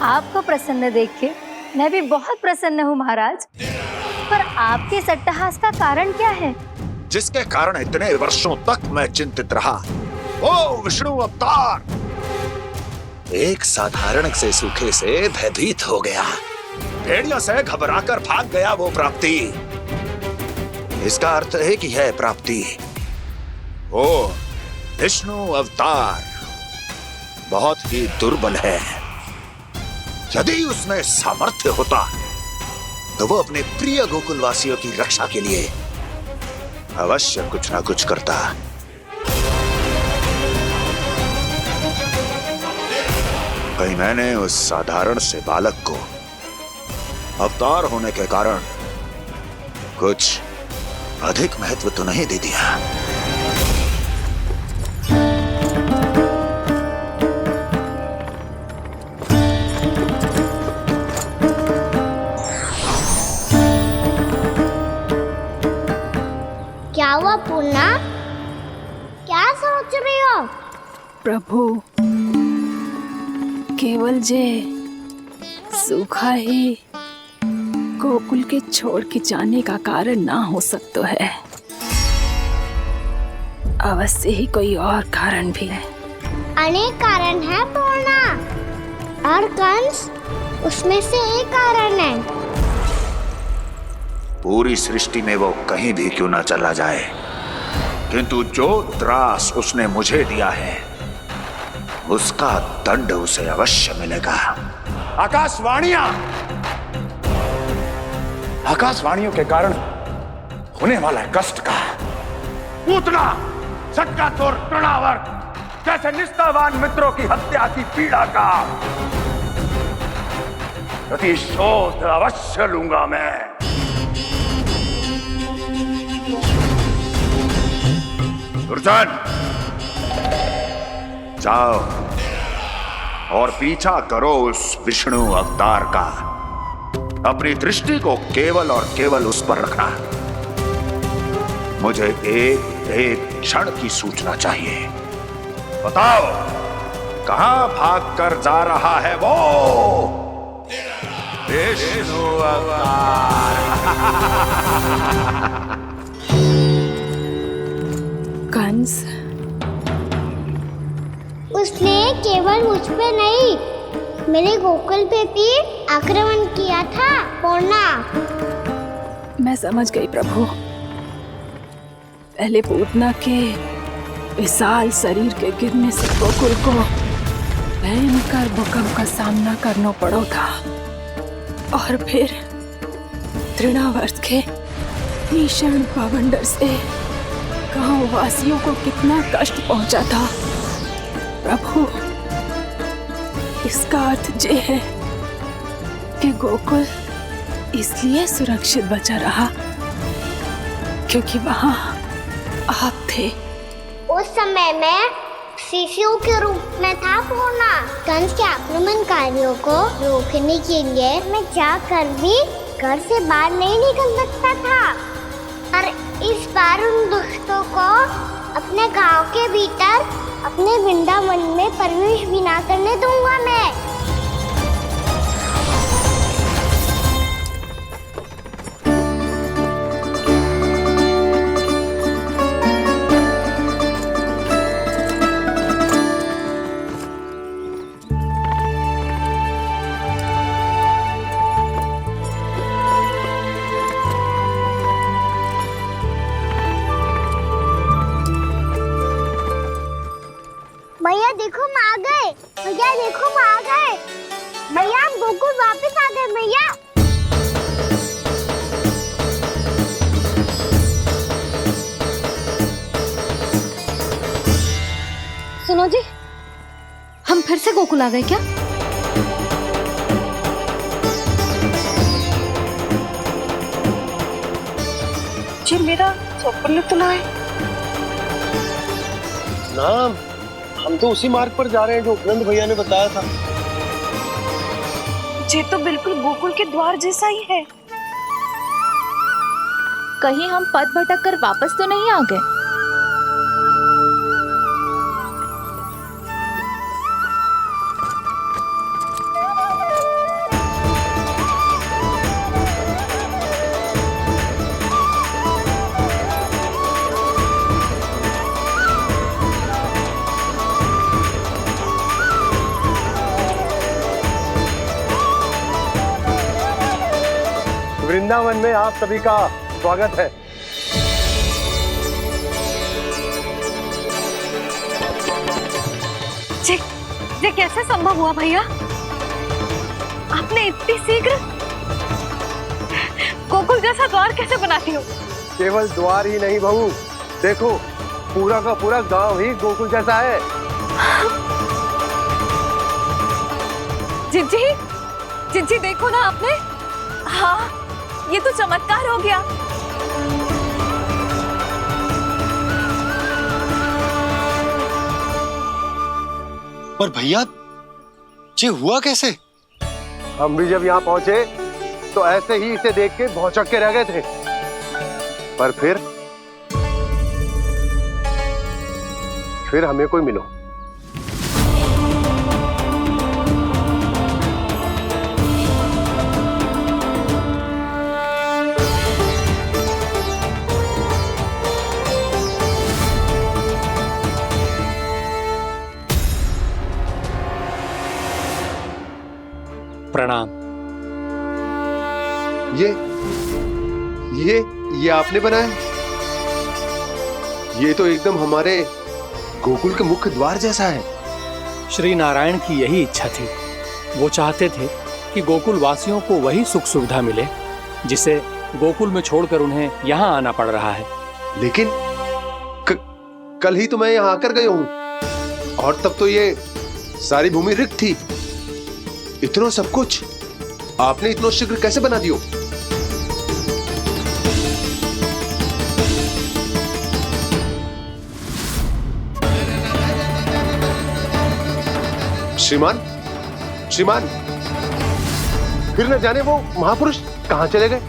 आपको प्रसन्न देख के मैं भी बहुत प्रसन्न हूँ महाराज। पर आपके इस अट्टहास का कारण क्या है? जिसके कारण इतने वर्षों तक मैं चिंतित रहा, वो विष्णु अवतार एक साधारण से सूखे से भयभीत हो गया। भेड़ियों से घबराकर भाग गया वो प्राप्ति। इसका अर्थ है कि यह प्राप्ति वो विष्णु अवतार बहुत ही दुर्बल है। यदि उसमें सामर्थ्य होता तो वो अपने प्रिय गोकुलवासियों की रक्षा के लिए अवश्य कुछ ना कुछ करता। कहीं मैंने उस साधारण से बालक को अवतार होने के कारण कुछ अधिक महत्व तो नहीं दे दिया। क्या हुआ पूर्णा? क्या सोच रही हो? प्रभु, केवल जे सूखा ही गोकुल के छोड़ के जाने का कारण ना हो सकता है। अवश्य ही कोई और कारण भी है। अनेक कारण है पूर्णा, और कंस उसमें से एक कारण है। पूरी सृष्टि में वो कहीं भी क्यों ना चला जाए, किंतु जो त्रास उसने मुझे दिया है उसका दंड उसे अवश्य मिलेगा। आकाशवाणियों के कारण होने वाला कष्ट का पूतना सटका तोड़ तृणावर जैसे निष्ठावान मित्रों की हत्या की पीड़ा का प्रतिशोध अवश्य लूंगा मैं। दुर्जन, जाओ और पीछा करो उस विष्णु अवतार का। अपनी दृष्टि को केवल और केवल उस पर रखना। मुझे एक एक क्षण की सूचना चाहिए। बताओ, कहां भाग कर जा रहा है वो विष्णु अवतार? कंस, उसने केवल मुझ पे नहीं, मेरे गोकुल पे भी आक्रमण किया था पूर्णा। मैं समझ गई प्रभु। पहले पूतना के विशाल शरीर के गिरने से गोकुल को भयंकर भूकंप का सामना करना पड़ा था, और फिर तृणावर्त के भीषण पावंडर से गांव वासियों को कितना कष्ट पहुंचा था। प्रभु, इसका अर्थ ये है कि गोकुल इसलिए सुरक्षित बचा रहा क्योंकि वहां आप थे। उस समय मैं शिशु के रूप में था पूर्णा। कंस के आक्रमणकारियों को रोकने के लिए मैं जाकर भी घर से बाहर नहीं निकल सकता था, और इस बार उन दुष्टों को अपने गांव के भीतर अपने वृंदावन में प्रवेश भी ना करने दूंगा मैं। भैया देखो हम आ गए, भैया देखो हम आ गए, भैया हम गोकुल वापस आ गए भैया। सुनो जी, हम फिर से गोकुल आ गए क्या? जी मेरा स्वप्न तो ना है ना, हम तो उसी मार्ग पर जा रहे हैं जो उपनंद भैया ने बताया था। ये तो बिल्कुल गोकुल के द्वार जैसा ही है। कहीं हम पथ भटक कर वापस तो नहीं आ गए? वृंदावन में आप सभी का स्वागत है। ये कैसे संभव हुआ भैया? आपने इतनी शीघ्र गोकुल जैसा द्वार कैसे बनाती हो? केवल द्वार ही नहीं बहू, देखो पूरा का पूरा गांव ही गोकुल जैसा है। जिज्जी, जिज्जी देखो ना आपने। हाँ, ये तो चमत्कार हो गया। पर भैया ये हुआ कैसे? हम भी जब यहाँ पहुंचे तो ऐसे ही इसे देख के भौचक के रह गए थे, पर फिर हमें कोई मिलो। प्रणाम। ये आपने बनाया? ये तो एकदम हमारे गोकुल के मुख्य द्वार जैसा है। श्री नारायण की यही इच्छा थी। वो चाहते थे कि गोकुल वासियों को वही सुख सुविधा मिले जिसे गोकुल में छोड़कर उन्हें यहाँ आना पड़ रहा है। लेकिन कल ही तो मैं यहाँ आकर गया हूँ और तब तो ये सारी भूमि रिक्त थी। इतना सब कुछ आपने इतना शीघ्र कैसे बना दियो? श्रीमान, फिर न जाने वो महापुरुष कहां चले गए।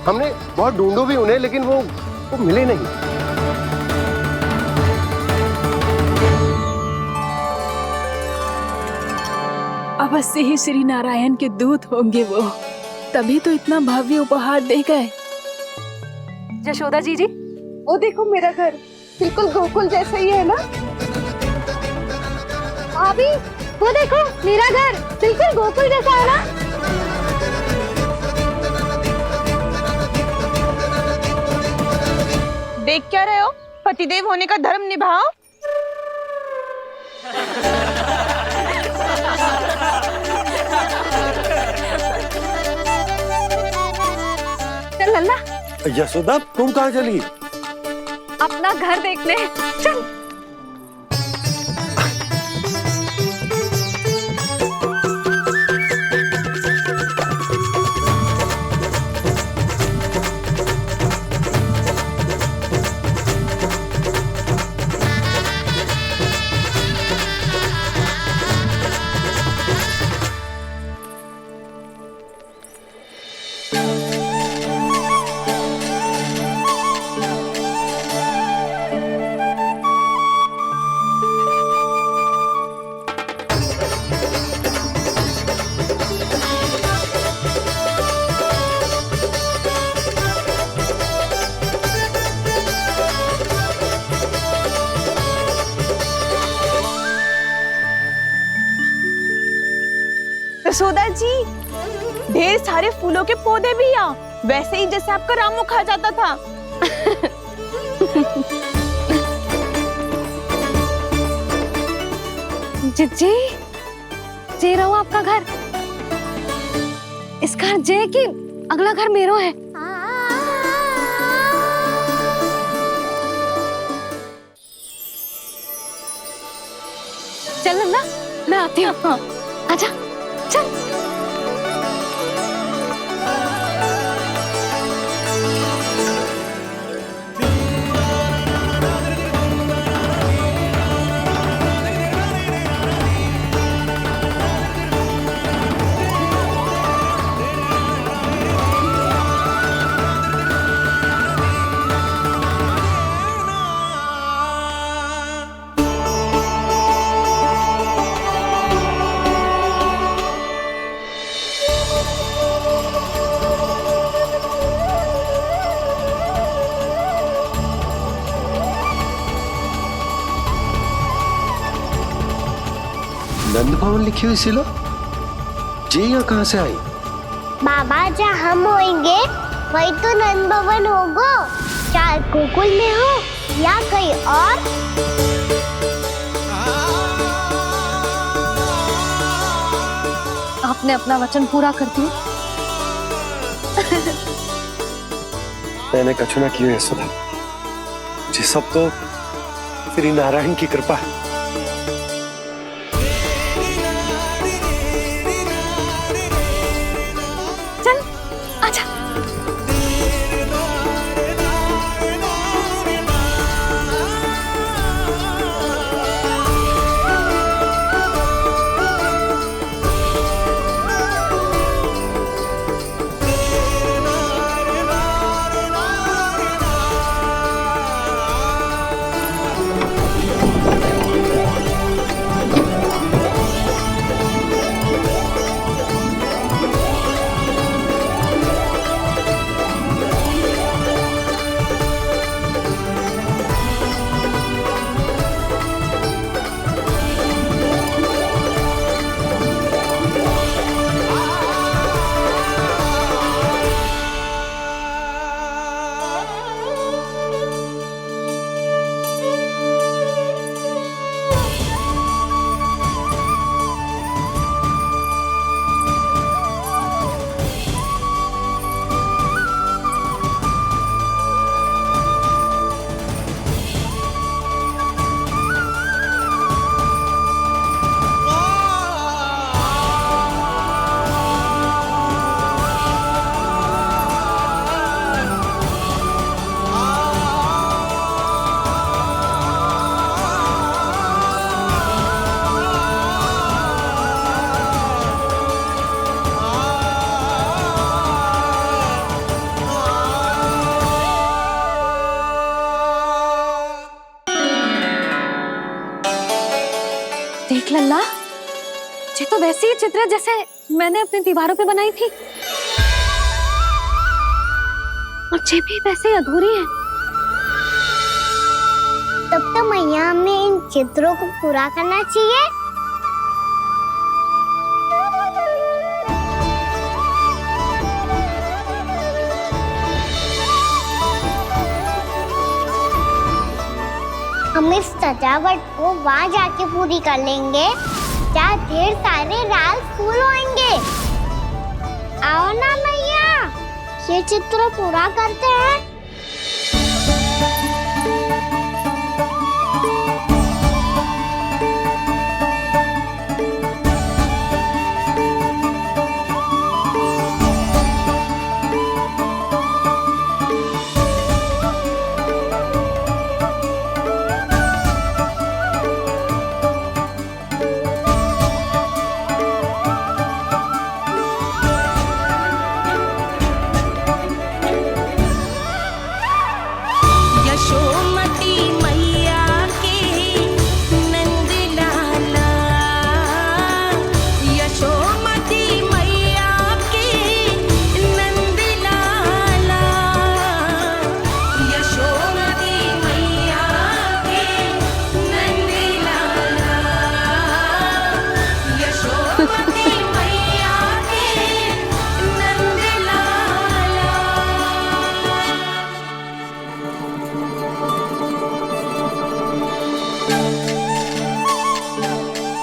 हमने बहुत ढूंढो भी उन्हें, लेकिन वो मिले नहीं। अवश्य ही श्री नारायण के दूत होंगे वो, तभी तो इतना भव्य उपहार दे गए। यशोदा जी, वो देखो मेरा घर बिल्कुल गोकुल जैसा ही है ना? भाभी वो देखो मेरा घर बिल्कुल गोकुल जैसा है ना? देख क्या रहे हो? पतिदेव होने का धर्म निभाओ। चल लल्ला, यशोदा तुम कहाँ चली? अपना घर देखने चल। यशोदा जी, ढेर सारे फूलों के पौधे भी यहाँ, वैसे ही जैसे आपका रामू खा जाता था। जिज्जी, जे रहो आपका घर। इस घर जे की अगला घर मेरो है। चल ना, मैं आती हूँ। हाँ, आजा, चल। नंद भवन लिखी हुई सिलो, जी यहाँ कहाँ से आई? बाबा जहाँ हम होंगे वही तो नंद भवन होगा, चाहे गोकुल में हो या कहीं और। आपने अपना वचन पूरा कर दिया। मैंने कछु ना किया यशोदा, ये सब तो श्री नारायण की कृपा है। चल आजा। देख लल्ला, ये तो वैसी ही चित्र है जैसे मैंने अपनी दीवारों पे बनाई थी, और ये भी वैसे ही अधूरी है। तब तो मैया हमें इन चित्रों को पूरा करना चाहिए। हम इस सजावट को वहाँ जाके पूरी कर लेंगे जहाँ ढेर सारे लाल फूल होंगे। आओ ना मैया, ये चित्र पूरा करते हैं।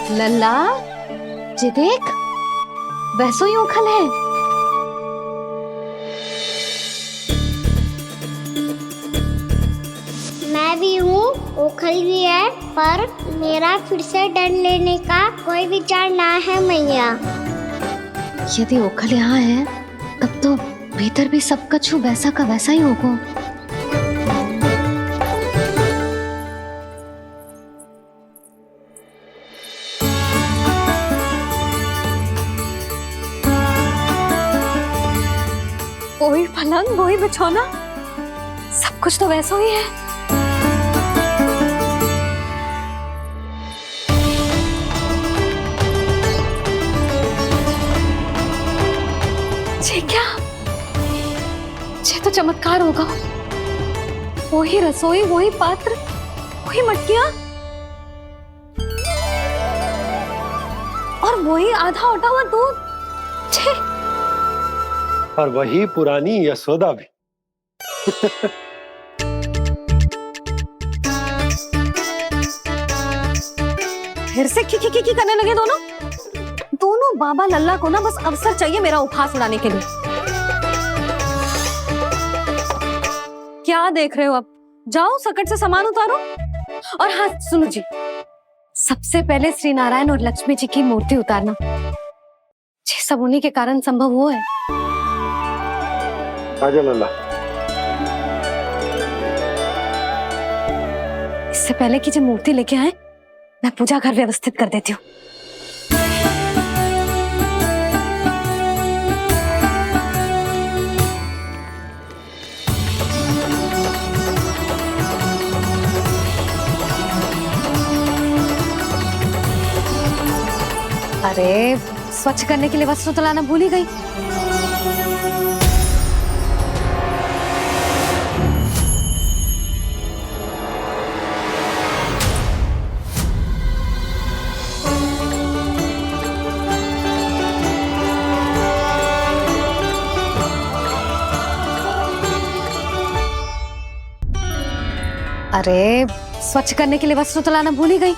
लल्ला, जी देख, वैसो ही उखल है। मैं भी हूँ, उखल भी है, पर मेरा फिर से डर लेने का कोई विचार ना है मैया। यदि उखल यहाँ है, तब तो भीतर भी सब कछु वैसा का वैसा ही होगा। वही पलंग, वही बिछौना, सब कुछ तो वैसा ही है। ये क्या? ये तो चमत्कार होगा। वही रसोई, वही पात्र, वही मटकियां, और वही आधा उटा हुआ दूध। और वही पुरानी यशोदा भी। फिर से की करने लगे दोनों बाबा लल्ला को ना बस अवसर चाहिए मेरा उपहास उड़ाने के लिए। क्या देख रहे हो, अब जाओ सकट से सामान उतारो। और हाँ सुनो जी, सबसे पहले श्री नारायण और लक्ष्मी जी की मूर्ति उतारना, ये सब उन्हीं के कारण संभव हुआ है। आजा लल्ला। इससे पहले कि जो मूर्ति लेके आए, मैं पूजा घर व्यवस्थित कर देती हूँ। अरे स्वच्छ करने के लिए वस्त्र तो लाना भूल ही गई। अरे स्वच्छ करने के लिए वस्त्र तो लाना भूल ही गई।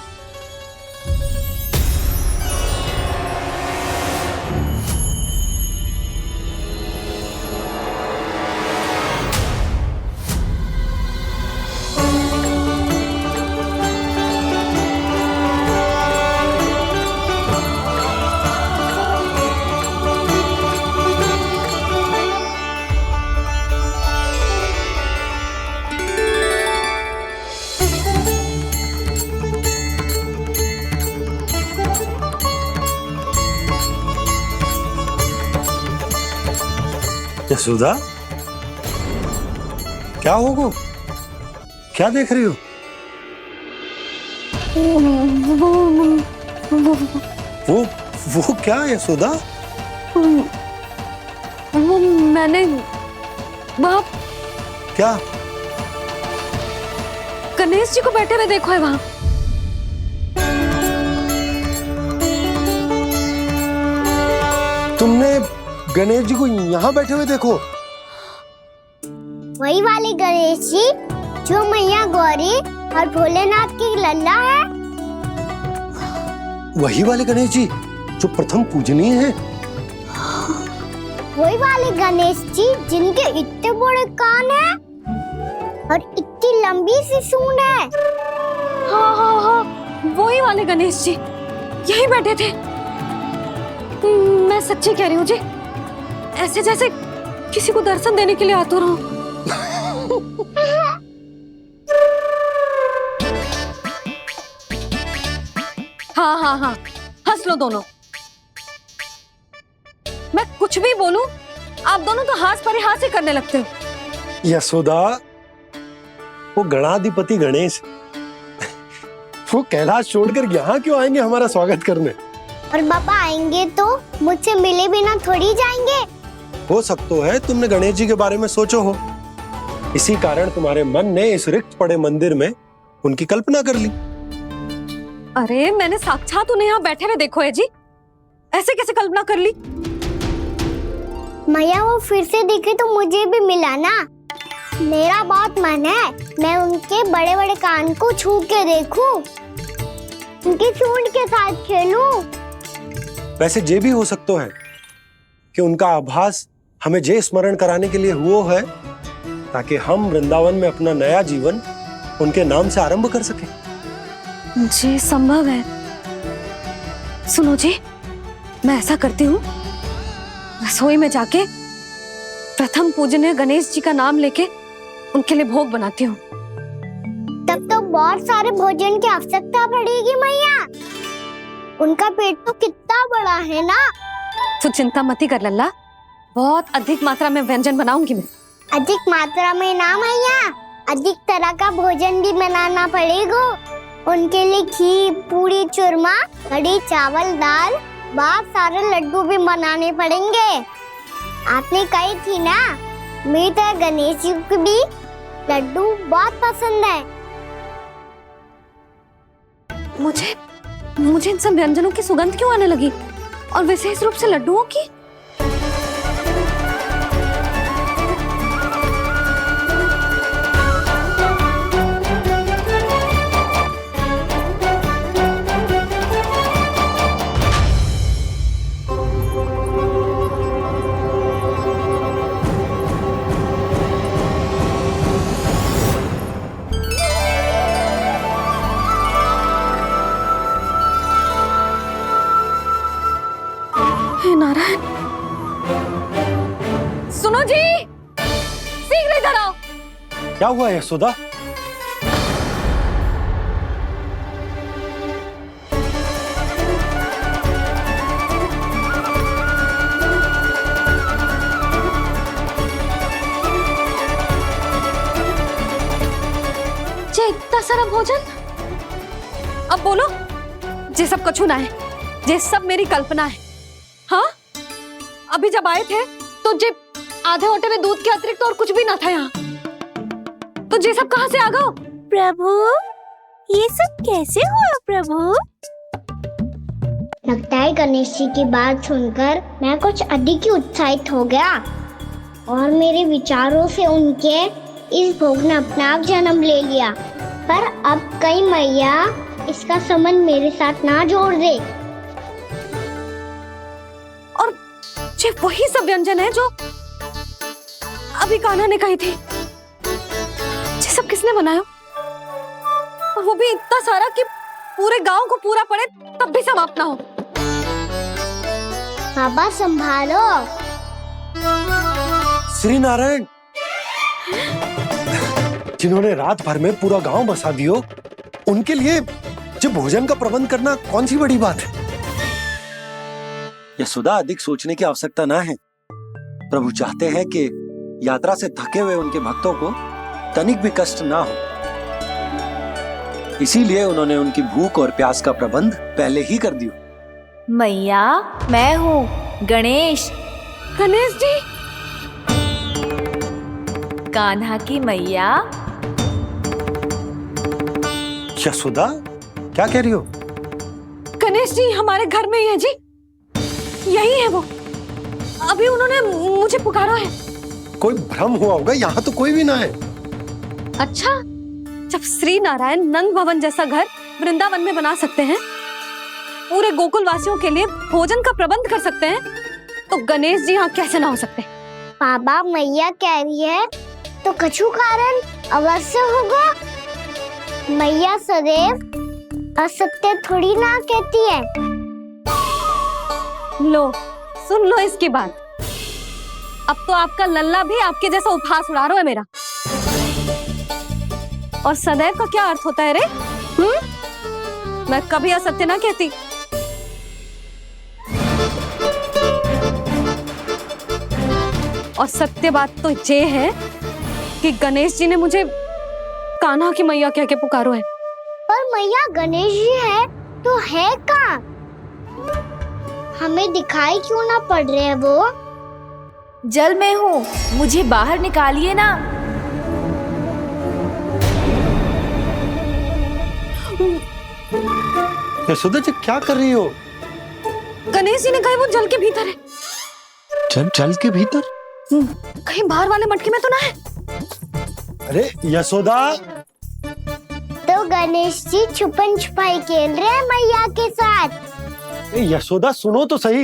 यशोदा, क्या होगा? क्या देख रही हो? वो क्या यशोदा? वो मैंने बाप क्या? गणेश जी को बैठे हुए देखो है वहां। तुमने गणेश जी को यहाँ बैठे हुए देखो? वही वाले गणेश जी जो मैया गौरी और भोलेनाथ की लल्ला है। वही वाले गणेश जी जो प्रथम पूजनीय है। वही वाले गणेश जी जिनके इतने बड़े कान हैं और इतनी लंबी सी सूंड है। हाँ हाँ हाँ, वही वाले गणेश जी यही बैठे थे। मैं सच्ची कह रही हूँ जी, ऐसे जैसे किसी को दर्शन देने के लिए आतुर हूँ। हाँ हाँ हाँ, हंस लो दोनों। मैं कुछ भी बोलूं, आप दोनों तो हाथ परिहास ही करने लगते हो। यशोदा, वो गणाधिपति गणेश वो कैलाश छोड़कर यहाँ क्यों आएंगे हमारा स्वागत करने? और पापा आएंगे तो मुझसे मिले बिना थोड़ी जाएंगे। हो सकता है तुमने गणेश जी के बारे में सोचो हो, इसी कारण तुम्हारे मन ने इस रिक्त पड़े मंदिर में उनकी कल्पना कर ली। अरे मैंने साक्षात उन्हें यहाँ बैठे हुए देखो है जी, ऐसे कैसे कल्पना कर ली? मैया वो फिर से दिखे तो मुझे भी मिला ना। मेरा बहुत मन है मैं उनके बड़े बड़े कान को छू के देखूं, उनकी सूंड के साथ खेलूं। वैसे ये भी हो सकता है कि उनका आभास हमें जे स्मरण कराने के लिए हुआ है ताकि हम वृंदावन में अपना नया जीवन उनके नाम से आरंभ कर सके। जी संभव है। सुनो जी, मैं ऐसा करती हूँ, रसोई में जाके प्रथम पूजनीय गणेश जी का नाम लेके उनके लिए भोग बनाती हूँ। तब तो बहुत सारे भोजन की आवश्यकता पड़ेगी मैया। उनका पेट तो कितना बड़ा है ना। तू चिंता मत कर लल्ला, बहुत अधिक मात्रा में व्यंजन बनाऊंगी मैं। अधिक मात्रा में ना मैया, अधिक तरह का भोजन भी बनाना पड़ेगा। उनके लिए खीर, पूरी, चूरमा, कढ़ी, चावल, दाल, बहुत सारे लड्डू भी बनाने पड़ेंगे। आपने कही थी ना, मेरी तरह गणेश जी को भी लड्डू बहुत पसंद है। मुझे इन सब व्यंजनों की सुगंध क्यों आने लगी, और विशेष रूप से लड्डुओं की? नारायण, सुनो जी, शीघ्र इधर आओ। क्या हुआ यशोदा? जे इतना सारा भोजन, अब बोलो, जे सब कछु ना है, जे सब मेरी कल्पना है। हाँ, अभी जब आए थे तो जे आधे ओटे में दूध के अतिरिक्त और कुछ भी ना था यहाँ, तो जे सब कहाँ से आ गए? प्रभु, ये सब कैसे हुआ प्रभु? लगता है गणेश जी की बात सुनकर मैं कुछ अधिक ही उत्साहित हो गया और मेरे विचारों से उनके इस भोग ने अपना आप जन्म ले लिया। पर अब कहीं मैया इसका संबंध मेरे साथ ना जोड़ दे। और जे वही सब व्यंजन है जो अभी कान्हा ने कही थी, जे सब किसने बनाया? और वो भी इतना सारा कि पूरे गांव को पूरा पड़े तब भी समाप्त ना हो। बाबा संभालो। श्री नारायण, जिन्होंने रात भर में पूरा गांव बसा दियो, उनके लिए जो भोजन का प्रबंध करना कौन सी बड़ी बात है? यशोदा, अधिक सोचने की आवश्यकता ना है। प्रभु चाहते हैं कि यात्रा से थके हुए उनके भक्तों को तनिक भी कष्ट ना हो, इसीलिए उन्होंने उनकी भूख और प्यास का प्रबंध पहले ही कर दिया। मैया, मैं हूँ गणेश। गणेश जी, कान्हा की मैया। यशोदा, क्या कह रही हो? गणेश जी हमारे घर में ही है जी, यही है वो। अभी उन्होंने मुझे पुकारा है। कोई भ्रम हुआ होगा, यहाँ तो कोई भी ना है। अच्छा, जब श्री नारायण नंद भवन जैसा घर वृंदावन में बना सकते हैं, पूरे गोकुल वासियों के लिए भोजन का प्रबंध कर सकते हैं, तो गणेश जी यहाँ कैसे ना हो सकते? बाबा, मैया कह रही है तो कछु कारण अवश्य होगा। मैया सदैव असत्य थोड़ी ना कहती है। लो, सुन लो इसकी बात। अब तो आपका लल्ला भी आपके जैसा उपहास उड़ा रहा है मेरा। और सदैव का क्या अर्थ होता है रे? मैं कभी असत्य ना कहती। और सत्य बात तो ये है कि गणेश जी ने मुझे कान्हा की मैया कह के पुकारो है। पर मैया गणेश जी है तो है कहाँ? हमें दिखाई क्यों ना पड़ रहे हैं वो? जल में हूँ, मुझे बाहर निकालिए ना। यशोदा जी, क्या कर रही हो? गणेश जी ने कहा वो जल के भीतर है। जल के भीतर? कहीं बाहर वाले मटके में तो ना है? अरे यशोदा! तो गणेश जी छुपन छुपाई खेल रहे हैं मैया के साथ। यशोदा, सुनो तो सही।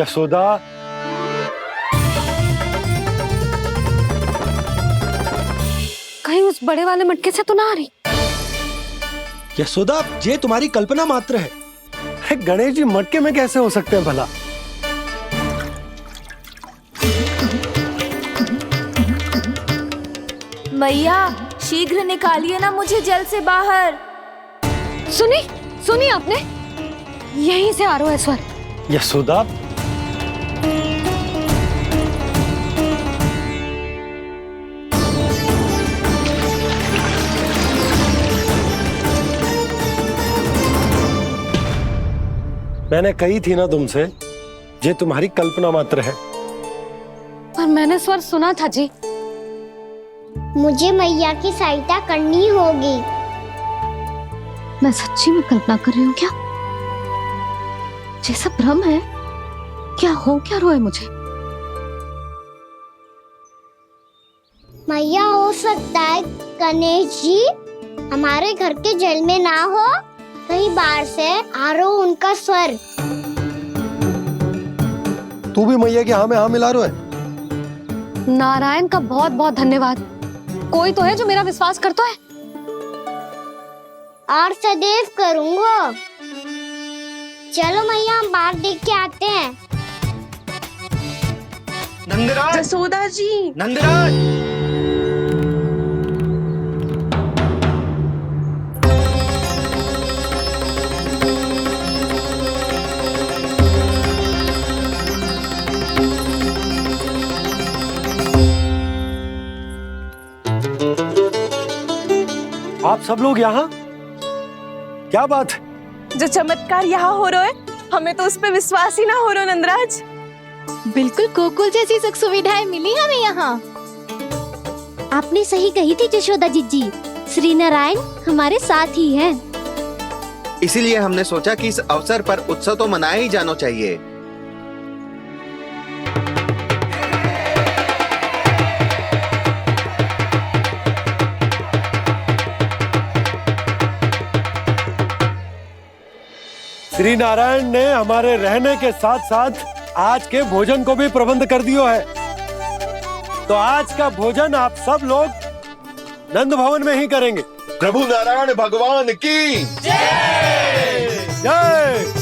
यशोदा, कहीं उस बड़े वाले मटके से तो ना आ रही? यशोदा, ये तुम्हारी कल्पना मात्र है। गणेश जी मटके में कैसे हो सकते हैं भला? मैया, शीघ्र निकालिए ना मुझे जल से बाहर। सुनी आपने? यहीं से आ रहा है स्वर। यशोदा, मैंने कही थी ना तुमसे, ये तुम्हारी कल्पना मात्र है। पर मैंने स्वर सुना था जी। मुझे मैया की सहायता करनी होगी। मैं सच्ची में कल्पना कर रही हूँ क्या? जैसा भ्रम है क्या? हो क्या रहा है मुझे? मैया, हो सकता है गणेश जी हमारे घर के जल में ना हो, कहीं बाहर से आ रहा हो उनका स्वर। तू भी मैया के हाँ में हाँ मिला रहा है। नारायण का बहुत बहुत धन्यवाद। कोई तो है जो मेरा विश्वास करता है। और सदैव करूँगा। चलो मैया हम बाहर देख के आते हैं। नंदराज, जसोदा जी, नंदराज। आप सब लोग यहाँ? क्या बात है? जो चमत्कार यहाँ हो रहा है, हमें तो उस पे विश्वास ही ना हो रहा नंदराज। बिल्कुल गोकुल जैसी सुख सुविधाएं मिली हमें यहाँ। आपने सही कही थी जशोदा जीजी, श्री नारायण हमारे साथ ही हैं। इसीलिए हमने सोचा कि इस अवसर पर उत्सव तो मनाया ही जाना चाहिए। श्री नारायण ने हमारे रहने के साथ साथ आज के भोजन को भी प्रबंध कर दियो है। तो आज का भोजन आप सब लोग नंद भवन में ही करेंगे। प्रभु नारायण भगवान की जय जय।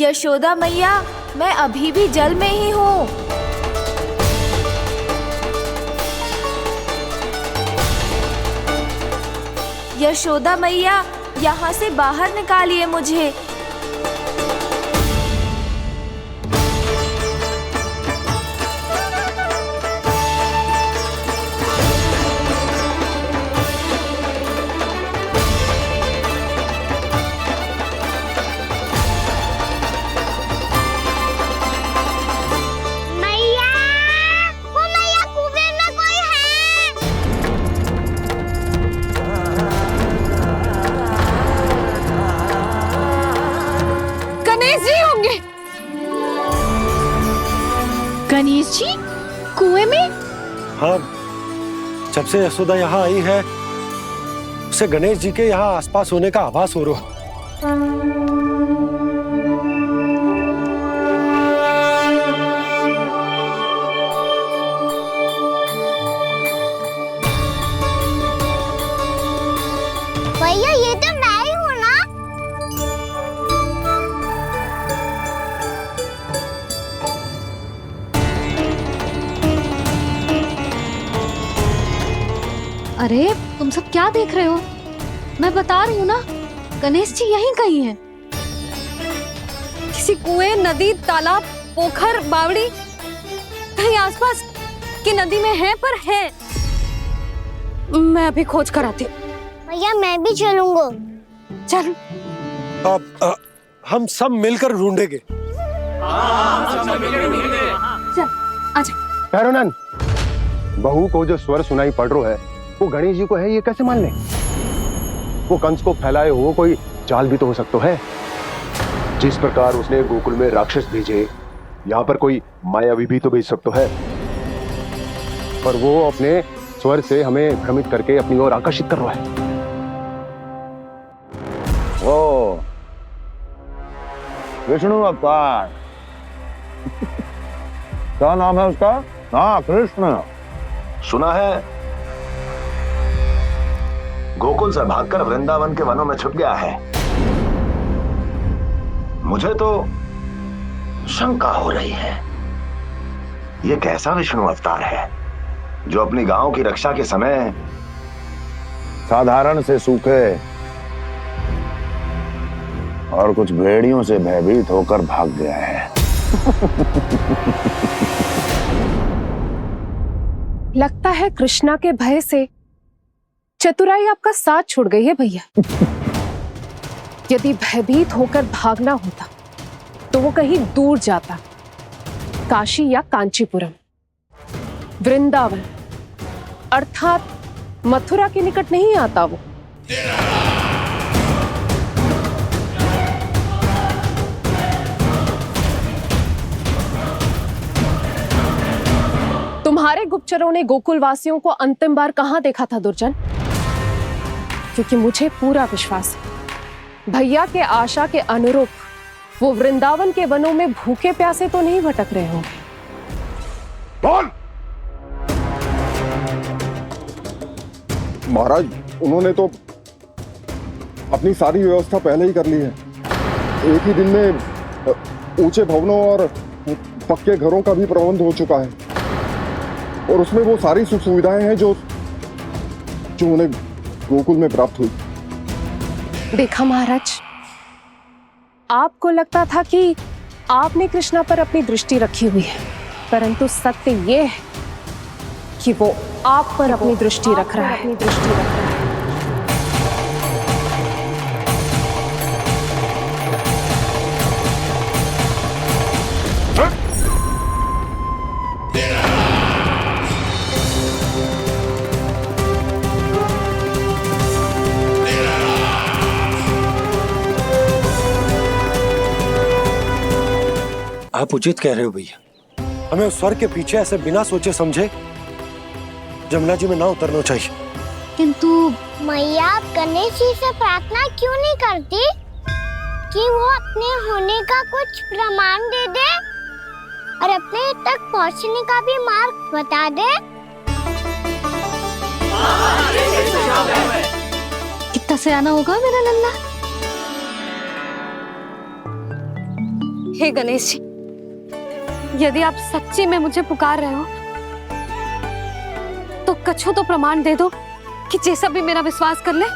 यशोदा मैया, मैं अभी भी जल में ही हूँ। यशोदा मैया, यहाँ से बाहर निकालिए मुझे। मैया, वो मैया कुएं में कोई है। गणेश जी होंगे। गणेश जी कुएं में? हाँ, जब से यशोदा यहाँ आई है उसे गणेश जी के यहाँ आसपास होने का आभास हो रहा। भैया ये तो मैं ही हूँ ना। अरे तुम सब क्या देख रहे हो? मैं बता रही हूँ ना, गणेश जी यहीं कहीं हैं। किसी कुएं, नदी, तालाब, पोखर, बावड़ी कहीं आसपास की नदी में है, पर है। मैं अभी खोज कर आती हूँ। भैया मैं भी चलूंगा। चल। अब हम सब मिलकर ढूंढेंगे। चल आजा। पैरोनन, बहू को जो स्वर सुनाई पड़ रहा है वो गणेश जी को है, ये कैसे मान ले? वो कंस को फैलाए हुए कोई चाल भी तो हो सकता है। जिस प्रकार उसने गोकुल में राक्षस भेजे, यहाँ पर कोई मायावी भी तो भेज सकता है। पर वो अपने स्वर से हमें भ्रमित करके अपनी ओर आकर्षित कर रहा है। ओ विष्णु अवतार। क्या नाम है उसका? हाँ, कृष्ण। सुना है गोकुल से भागकर वृंदावन के वनों में छुप गया है। मुझे तो शंका हो रही है, ये कैसा विष्णु अवतार है जो अपनी गांव की रक्षा के समय साधारण से सूखे और कुछ भेड़ियों से भयभीत होकर भाग गया है। लगता है कृष्णा के भय से चतुराई आपका साथ छोड़ गई है भैया। यदि भयभीत होकर भागना होता तो वो कहीं दूर जाता, काशी या कांचीपुरम। वृंदावन अर्थात मथुरा के निकट नहीं आता वो। तुम्हारे गुप्तचरों ने गोकुल वासियों को अंतिम बार कहां देखा था दुर्जन? क्योंकि मुझे पूरा विश्वास है भैया के आशा के अनुरूप वो वृंदावन के वनों में भूखे प्यासे तो नहीं भटक रहे होंगे। बोल। महाराज, उन्होंने तो अपनी सारी व्यवस्था पहले ही कर ली है। एक ही दिन में ऊंचे भवनों और पक्के घरों का भी प्रबंध हो चुका है और उसमें वो सारी सुख सुविधाएं हैं जो उन्हें गोकुल में प्राप्त हुई। देखा महाराज, आपको लगता था कि आपने कृष्णा पर अपनी दृष्टि रखी हुई है, परंतु सत्य ये है कि वो आप पर अपनी दृष्टि रख रहा है। आप उचित कह रहे हो भैया, हमें उस स्वर के पीछे ऐसे बिना सोचे समझे जमुना जी में ना उतरना चाहिए। किंतु मैया, आप गणेश जी से प्रार्थना क्यों नहीं करती कि वो अपने होने का कुछ प्रमाण दे दे और अपने तक पहुंचने का भी मार्ग बता दे? कितना सयाना होगा मेरा लल्ला। हे गणेश जी, यदि आप सच्ची में मुझे पुकार रहे हो तो कछु तो प्रमाण दे दो कि जैसा भी मेरा विश्वास कर ले।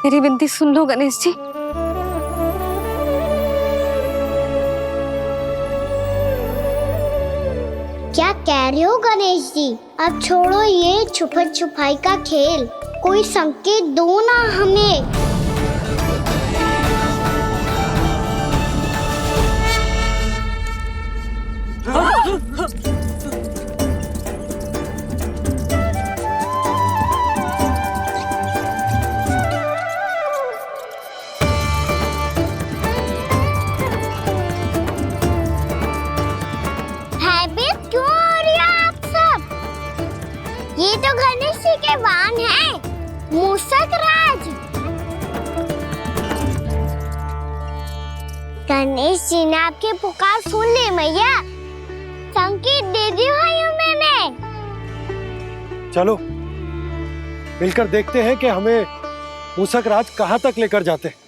मेरी विनती सुन लो गणेश जी। क्या कह रहे हो गणेश जी? अब छोड़ो ये छुपन छुपाई का खेल, कोई संकेत दो ना हमें। भयभीत क्यों हो रही है आप सब? ये तो गणेश जी के वाहन हैं, मूषक राज। गणेश जी ने आपकी पुकार सुन ली मैया, संकेत दे दी भाइयों मैंने। चलो मिलकर देखते हैं कि हमें मूषक राज कहां तक लेकर जाते हैं।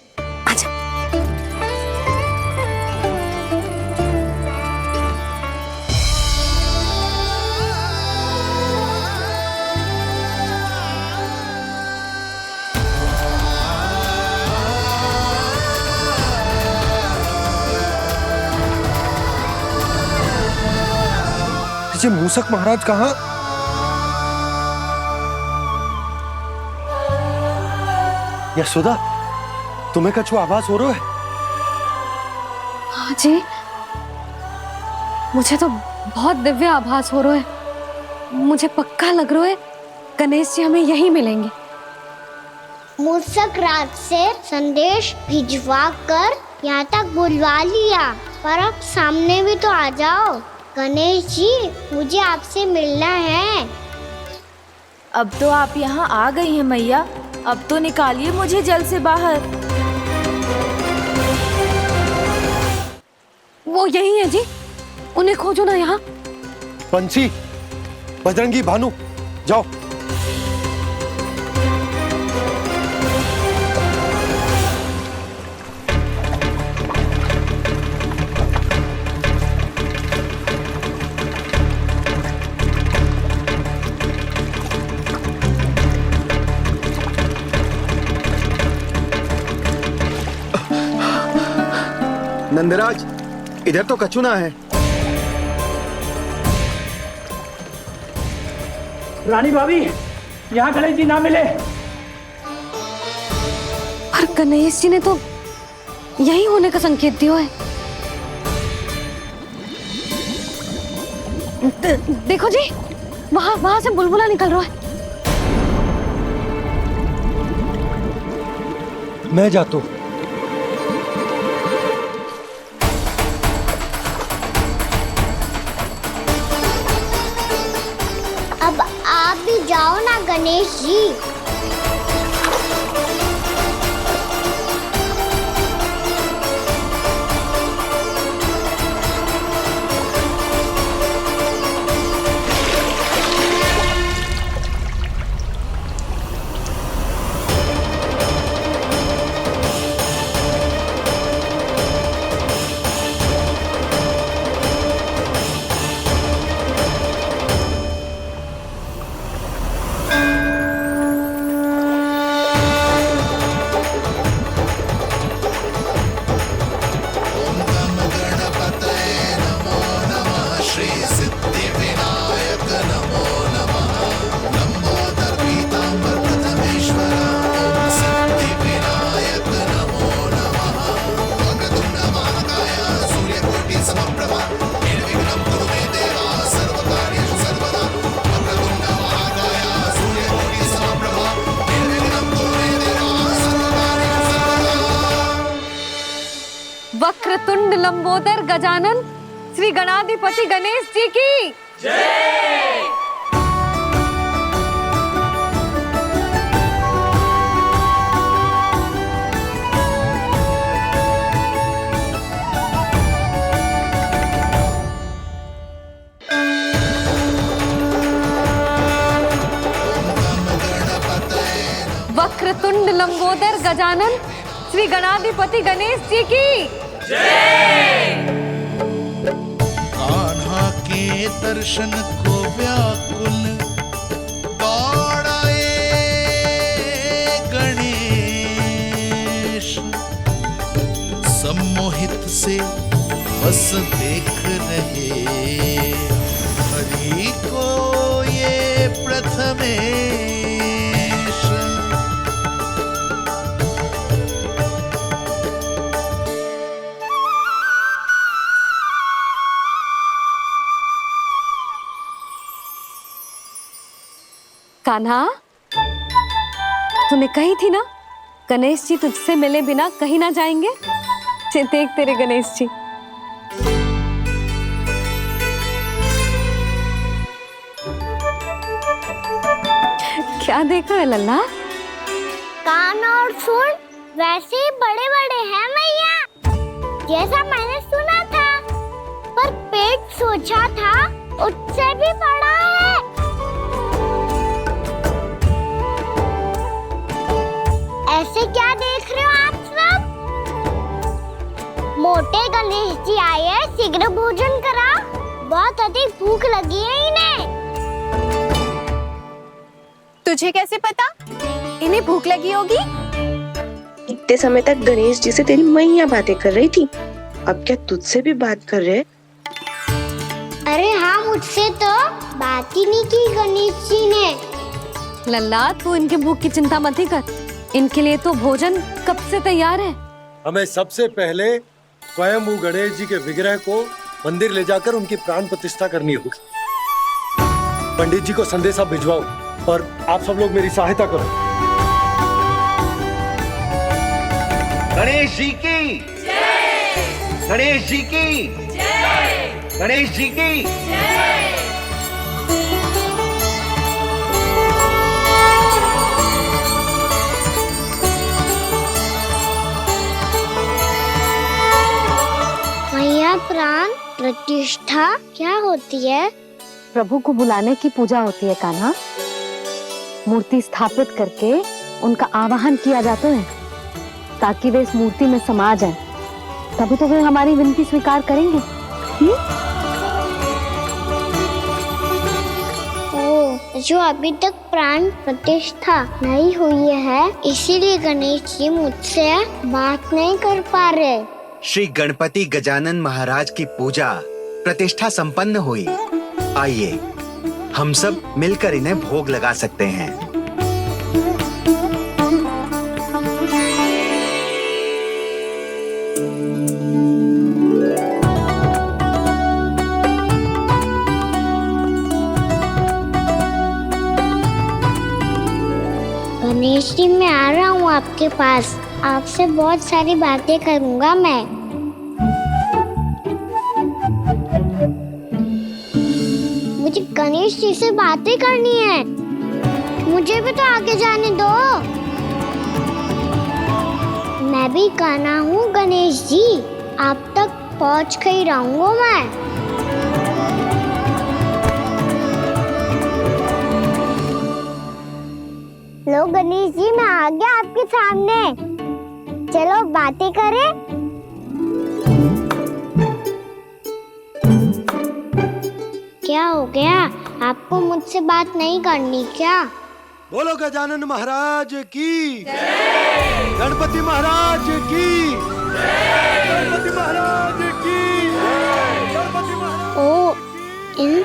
ये मूषक महाराज कहाँ? यशोदा, तुम्हें कछु आभास हो रहा है? हाँ जी, मुझे तो बहुत दिव्य आभास हो रहा है। मुझे पक्का लग रहा है गणेश जी हमें यहीं मिलेंगे। मूषक राज से संदेश भिजवा कर यहाँ तक बुलवा लिया, पर अब सामने भी तो आ जाओ। गणेश जी, मुझे आपसे मिलना है। अब तो आप यहाँ आ गई हैं मैया, अब तो निकालिए मुझे जल से बाहर। वो यही है जी, उन्हें खोजो ना यहाँ। बंसी, बजरंगी, भानु, जाओ। नंदराज, इधर तो कछु ना है। रानी भाभी, यहाँ गणेश जी ना मिले। पर गणेश जी ने तो यही होने का संकेत दिया है। देखो जी, वहां से बुलबुला निकल रहा है। मैं जाता हूँ। अब आप भी जाओ ना गणेश जी। वक्रतुंड लंबोदर गजानन श्री गणाधिपति गणेश जी की जय। वक्रतुंड लंबोदर गजानन श्री गणाधिपति गणेश जी की जय। कान्हा के दर्शन को व्याकुल दौड़ाए गणेश, सम्मोहित से बस देख रहे हरि को ये प्रथमेश। कान्हा, तूने कही थी ना गणेश जी तुझसे मिले बिना कहीं ना जाएंगे। देख तेरे गणेश जी। क्या देख रहे लल्ला? कान और सुन वैसे ही बड़े बड़े हैं मैया, जैसा मैंने सुना था, पर पेट सोचा था उससे भी बड़ा है। ऐसे क्या देख रहे हो आप सब? मोटे गणेश जी आए हैं, शीघ्र भोजन करा, बहुत अधिक भूख लगी है इन्हें। तुझे कैसे पता इन्हें भूख लगी होगी? इतने समय तक गणेश जी से तेरी मैया बातें कर रही थी, अब क्या तुझसे भी बात कर रहे? अरे हाँ, मुझसे तो बात ही नहीं की गणेश जी ने। लल्ला, तू इनके भूख की चिंता मत ही कर, इनके लिए तो भोजन कब से तैयार है। हमें सबसे पहले स्वयं गणेश जी के विग्रह को मंदिर ले जाकर उनकी प्राण प्रतिष्ठा करनी होगी। पंडित जी को संदेशा भिजवाओ और आप सब लोग मेरी सहायता करो। गणेश जी की जय। गणेश जी की जय। गणेश जी की जय। मैया, प्राण प्रतिष्ठा क्या होती है? प्रभु को बुलाने की पूजा होती है कान्हा। मूर्ति स्थापित करके उनका आवाहन किया जाता है ताकि वे इस मूर्ति में समा जाएं। तभी तो वे हमारी विनती स्वीकार करेंगे। जो अभी तक प्राण प्रतिष्ठा नहीं हुई है, इसीलिए गणेश जी मुझसे बात नहीं कर पा रहे। श्री गणपति गजानन महाराज की पूजा प्रतिष्ठा संपन्न हुई। आइए हम सब मिलकर इन्हें भोग लगा सकते हैं। गणेश जी मैं आ रहा हूँ आपके पास, आपसे बहुत सारी बातें करूँगा मैं। मुझे गणेश जी से बातें करनी है, मुझे भी तो आगे जाने दो। मैं भी कान्हा हूँ गणेश जी, आप तक पहुँच कर ही रहूँगा मैं। लो गणेश जी मैं आ गया आपके सामने, चलो बातें करें। क्या हो गया, आपको मुझसे बात नहीं करनी क्या? बोलो गजानन महाराज की, गणपति महाराज की, गणपति महाराज की, गणपति महाराज। ओ, इन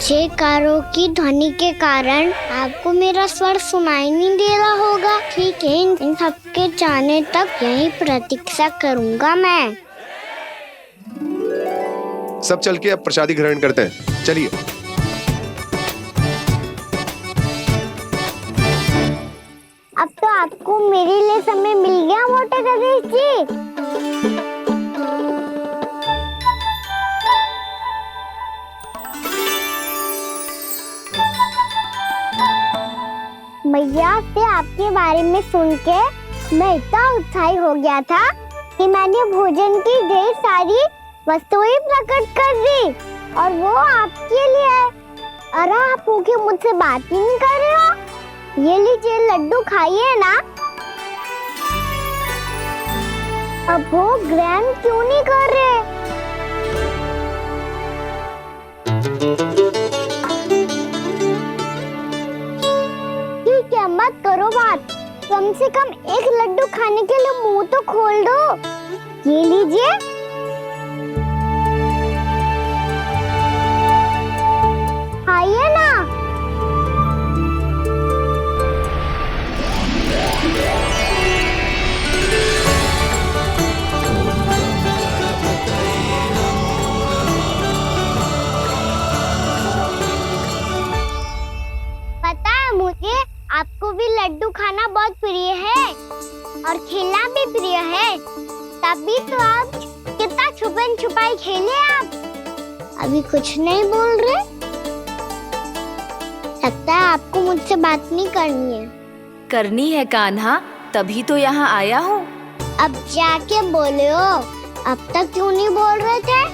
जयकारों की ध्वनि के कारण आपको मेरा स्वर सुनाई नहीं दे रहा होगा। ठीक है, इन सबके जाने तक यही प्रतीक्षा करूंगा मैं। सब चल के अब प्रसादी ग्रहण करते हैं, चलिए। अब तो आपको मेरे लिए समय मिल गया मोटे गणेश जी। मैया से आपके बारे में सुन के मैं इतना उत्साही हो गया था कि मैंने भोजन की ढेर सारी वस्तुएं प्रकट कर दी, और वो आपके लिए। अरे आप भूखे मुझसे बात ही नहीं कर रहे हो। ये लीजिए लड्डू खाइए ना। अब भोग ग्रहण क्यों नहीं कर रहे? क्या मत करो बात, कम से कम एक लड्डू खाने के लिए मुंह तो खोल दो। ये लीजिए। खाइए ना। पता है मुझे आपको भी लड्डू खाना बहुत प्रिय है और खेलना भी प्रिय है, तभी तो आप कितना छुपन छुपाई खेले। आप अभी कुछ नहीं बोल रहे, लगता है आपको मुझसे बात नहीं करनी है। करनी है कान्हा, तभी तो यहाँ आया हूँ। अब जाके बोलो, अब तक क्यों नहीं बोल रहे थे?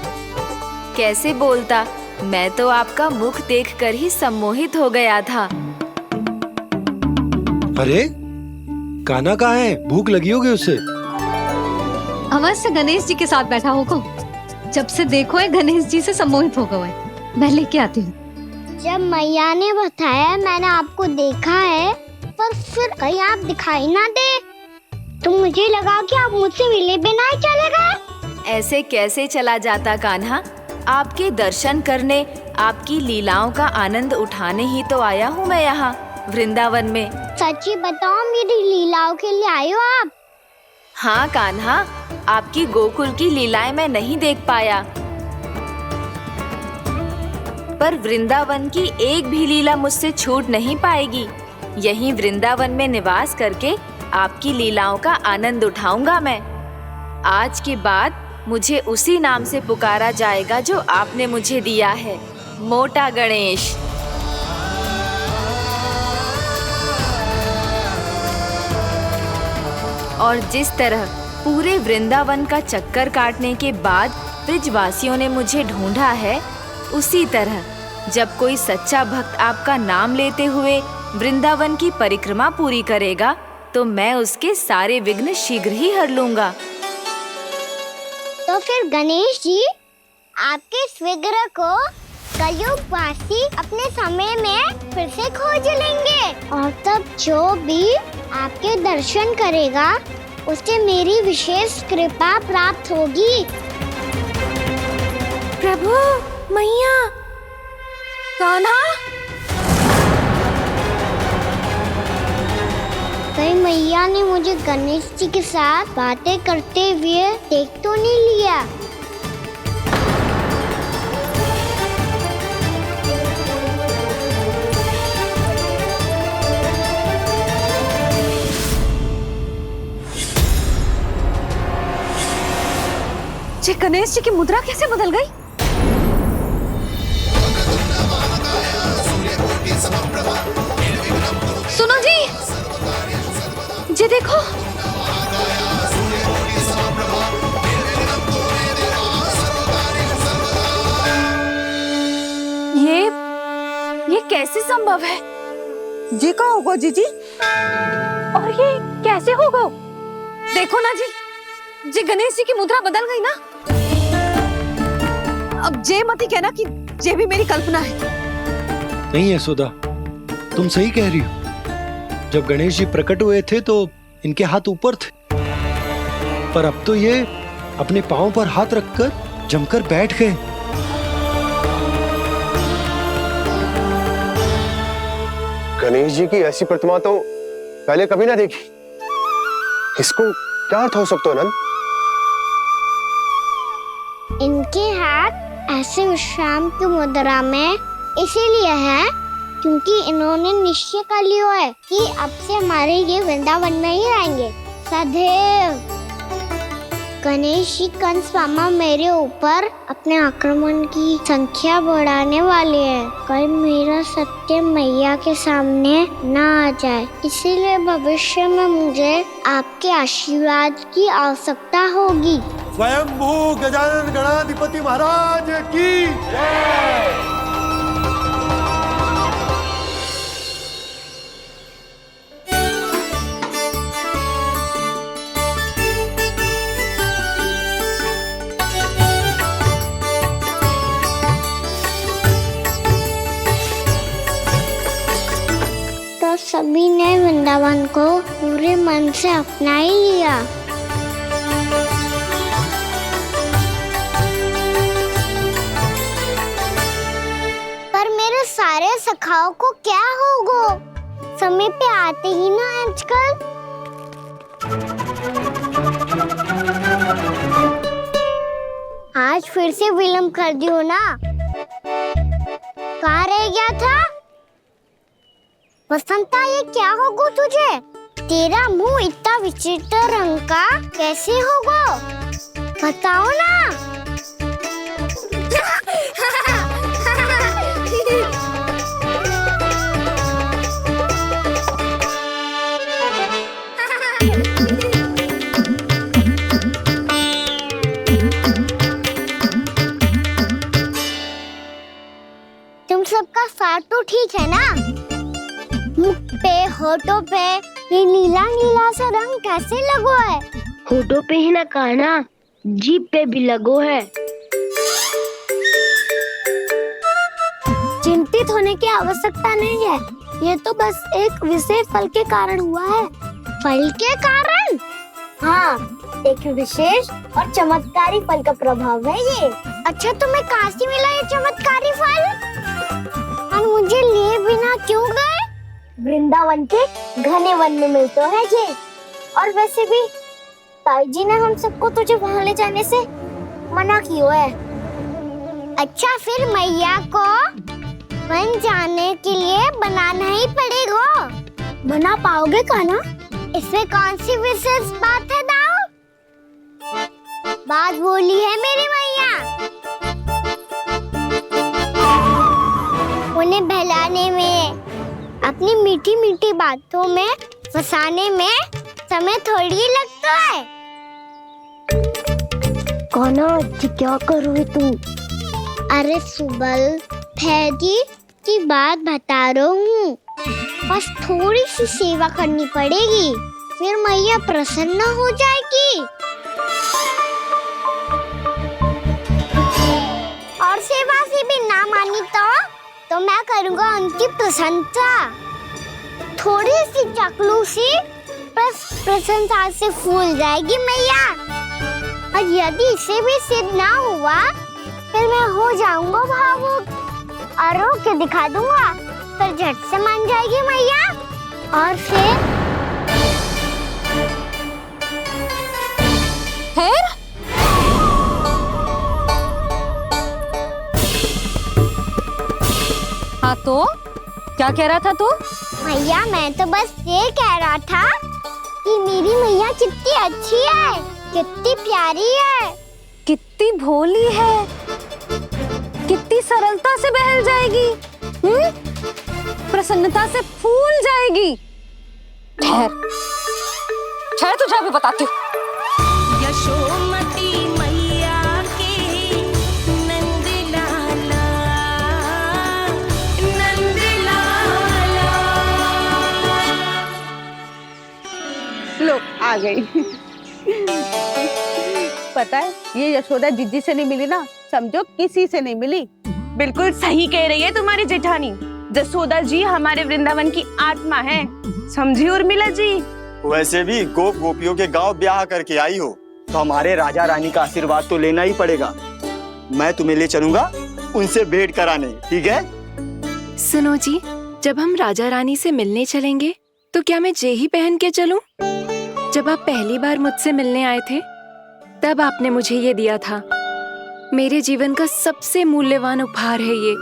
कैसे बोलता, मैं तो आपका मुख देखकर ही सम्मोहित हो गया था। अरे कान्हा कहाँ है? भूख लगी होगी उसे। अवश्य गणेश जी के साथ बैठा होगा, जब से देखो है गणेश जी से सम्मोहित हो गए। मैं लेके आती हूँ। जब मैया ने बताया मैंने आपको देखा है, पर फिर कहीं आप दिखाई ना दे, तो मुझे लगा कि आप मुझसे मिले बिना ही चले गए। ऐसे कैसे चला जाता कान्हा, आपके दर्शन करने, आपकी लीलाओं का आनंद उठाने ही तो आया हूँ मैं यहाँ वृंदावन में। सच्ची बताओ, मेरी लीलाओं के लिए आए हो आप? हाँ कान्हा, आपकी गोकुल की लीलाएं मैं नहीं देख पाया, पर वृंदावन की एक भी लीला मुझसे छूट नहीं पाएगी। यहीं वृंदावन में निवास करके आपकी लीलाओं का आनंद उठाऊंगा मैं। आज के बाद मुझे उसी नाम से पुकारा जाएगा जो आपने मुझे दिया है, मोटा गणेश। और जिस तरह पूरे वृंदावन का चक्कर काटने के बाद ब्रिजवासियों ने मुझे ढूंढा है, उसी तरह जब कोई सच्चा भक्त आपका नाम लेते हुए वृंदावन की परिक्रमा पूरी करेगा, तो मैं उसके सारे विघ्न शीघ्र ही हर लूंगा। तो फिर गणेश जी, आपके इस विग्रह को कलयुगवासी अपने समय में फिर से खोज लेंगे, और तब जो भी आपके दर्शन करेगा उसे मेरी विशेष कृपा प्राप्त होगी। प्रभु, मैया, कान्हा, कहीं मैया ने मुझे गणेश जी के साथ बातें करते हुए देख तो नहीं लिया? जी गणेश जी की मुद्रा कैसे बदल गई? सुनो जी, जी देखो। ये कैसे संभव है? जी का होगा जीजी? और ये कैसे होगा? देखो ना जी, जी गणेश जी की मुद्रा बदल गई ना। अब जे मती कहना कि ये भी मेरी कल्पना है। नहीं यशोदा, तुम सही कह रही हो। जब गणेश जी प्रकट हुए थे तो इनके हाथ ऊपर थे, पर अब तो ये अपने पांव पर हाथ रखकर जमकर बैठ गए। गणेश जी की ऐसी प्रतिमा तो पहले कभी ना देखी। इसको क्या अर्थ हो सकता है नंद? इनके हाथ ऐसे विश्राम की मुद्रा में इसीलिए है क्योंकि इन्होंने निश्चय कर लिया है कि अब से हमारे ये वृंदावन में ही रहेंगे सदैव। गणेश जी कंस मामा मेरे ऊपर अपने आक्रमण की संख्या बढ़ाने वाले हैं। कल मेरा सत्य मैया के सामने ना आ जाए, इसीलिए भविष्य में मुझे आपके आशीर्वाद की आवश्यकता होगी। स्वयंभू गजानन गणाधिपति महाराज की जय। तो सभी ने वृंदावन को पूरे मन से अपना ही लिया। पर मेरे सारे सखाओं को क्या होगा? समय पे आते ही ना आजकल। आज फिर से विलंब कर दियो ना। कहाँ रह गया था? वसंता, ये क्या होगा तुझे? तेरा मुंह इतना विचित्र रंग का कैसे होगा? बताओ ना। तुम सबका साथ तो ठीक है ना? मुख पे, होठों पे ये नीला नीला सा रंग कैसे लगो है? होठों पे ही ना कहना, जीभ पे भी लगो है। चिंतित होने की आवश्यकता नहीं है, ये तो बस एक विशेष फल के कारण हुआ है। फल के कारण? हाँ, एक विशेष और चमत्कारी फल का प्रभाव है ये। अच्छा, तुम्हें कहाँ से मिला ये चमत्कारी फल? और मुझे लिए बिना क्यों गए? वृंदावन के घने वन में मिलते है ये। और वैसे भी ताई जी ने हम सबको तुझे वहाँ ले जाने से मना किया है। अच्छा, फिर मैया को वन जाने के लिए बनाना ही पड़ेगा। बना पाओगे कान्हा? इसमें कौन सी विशेष बात है दाऊ? बात बोली है मेरी मैया। उन्हें बहलाने में, अपनी मीठी मीठी बातों में फंसाने में समय थोड़ी लगता है। कान्हा, क्या कर रही तू? अरे सुबल, फैजी की बात बता रहा हूँ। बस थोड़ी सी सेवा करनी पड़ेगी, फिर मैया प्रसन्न हो जाएगी। और सेवा से भी ना मानी तो मैं करूँगा उनकी प्रशंसा। थोड़ी सी चकलूसी बस प्रशंसा से फूल जाएगी मैया। और यदि इसे भी सिद्ध ना हुआ, फिर मैं हो जाऊंगा भावुक और रो के दिखा दूंगा, फिर झट से मान जाएगी मैया। और फिर हाँ तो क्या कह रहा था तू? मैया, मैं तो बस ये कह रहा था कि मेरी मैया कितनी अच्छी है, कितनी प्यारी है। कितनी भोली है, कितनी सरलता से बहल जाएगी, प्रसन्नता से फूल जाएगी। ठहर ठहर, तुझे अभी बताती हूँ। यशोमती मैया के नंद लाला, नंद लाला। लो आ गई। पता है ये यशोदा जिज्जी से नहीं मिली ना, समझो किसी से नहीं मिली। बिल्कुल सही कह रही है तुम्हारी जेठानी। यशोदा जी हमारे वृंदावन की आत्मा है, समझी उर्मिला जी। वैसे भी गोप गोपियों के गांव ब्याह करके आई हो तो हमारे राजा रानी का आशीर्वाद तो लेना ही पड़ेगा। मैं तुम्हें ले चलूंगा उनसे भेंट कराने, ठीक है? सुनो जी, जब हम राजा रानी से मिलने चलेंगे तो क्या मैं जे ही पहन के चलूं? जब आप पहली बार मुझसे मिलने आए थे तब आपने मुझे ये दिया था। मेरे जीवन का सबसे मूल्यवान उपहार है ये।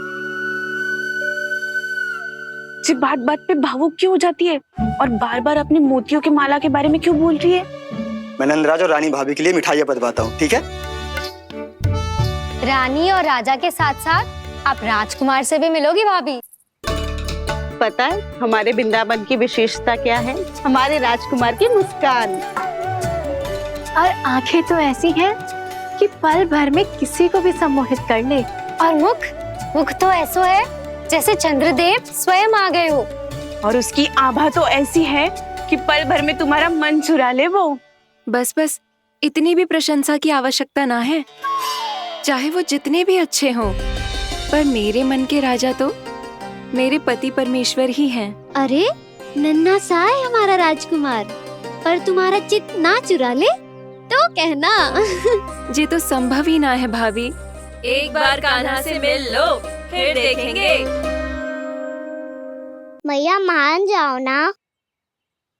जी बात बात पे भावुक क्यों हो जाती है और बार बार अपनी मोतियों के माला के बारे में क्यों बोल रही है? मैं नंदराज और रानी भाभी के लिए मिठाइयाँ बंटवाता हूँ, ठीक है? रानी और राजा के साथ साथ आप राजकुमार से भी मिलोगी भाभी। पता है हमारे वृंदावन की विशेषता क्या है? हमारे राजकुमार की मुस्कान और आंखें तो ऐसी हैं कि पल भर में किसी को भी सम्मोहित कर ले। और मुख तो ऐसा है जैसे चंद्रदेव स्वयं आ गए हो। और उसकी आभा तो ऐसी है कि पल भर में तुम्हारा मन चुरा ले वो। बस बस, इतनी भी प्रशंसा की आवश्यकता ना है। चाहे वो जितने भी अच्छे हों, पर मेरे मन के राजा तो मेरे पति परमेश्वर ही हैं। अरे नन्हा सा है हमारा राजकुमार, पर तुम्हारा चित्त ना चुरा ले तो कहना। ये तो संभव ही ना है भाभी। एक बार कान्हा से मिल लो, फिर देखेंगे। मैया मान जाओ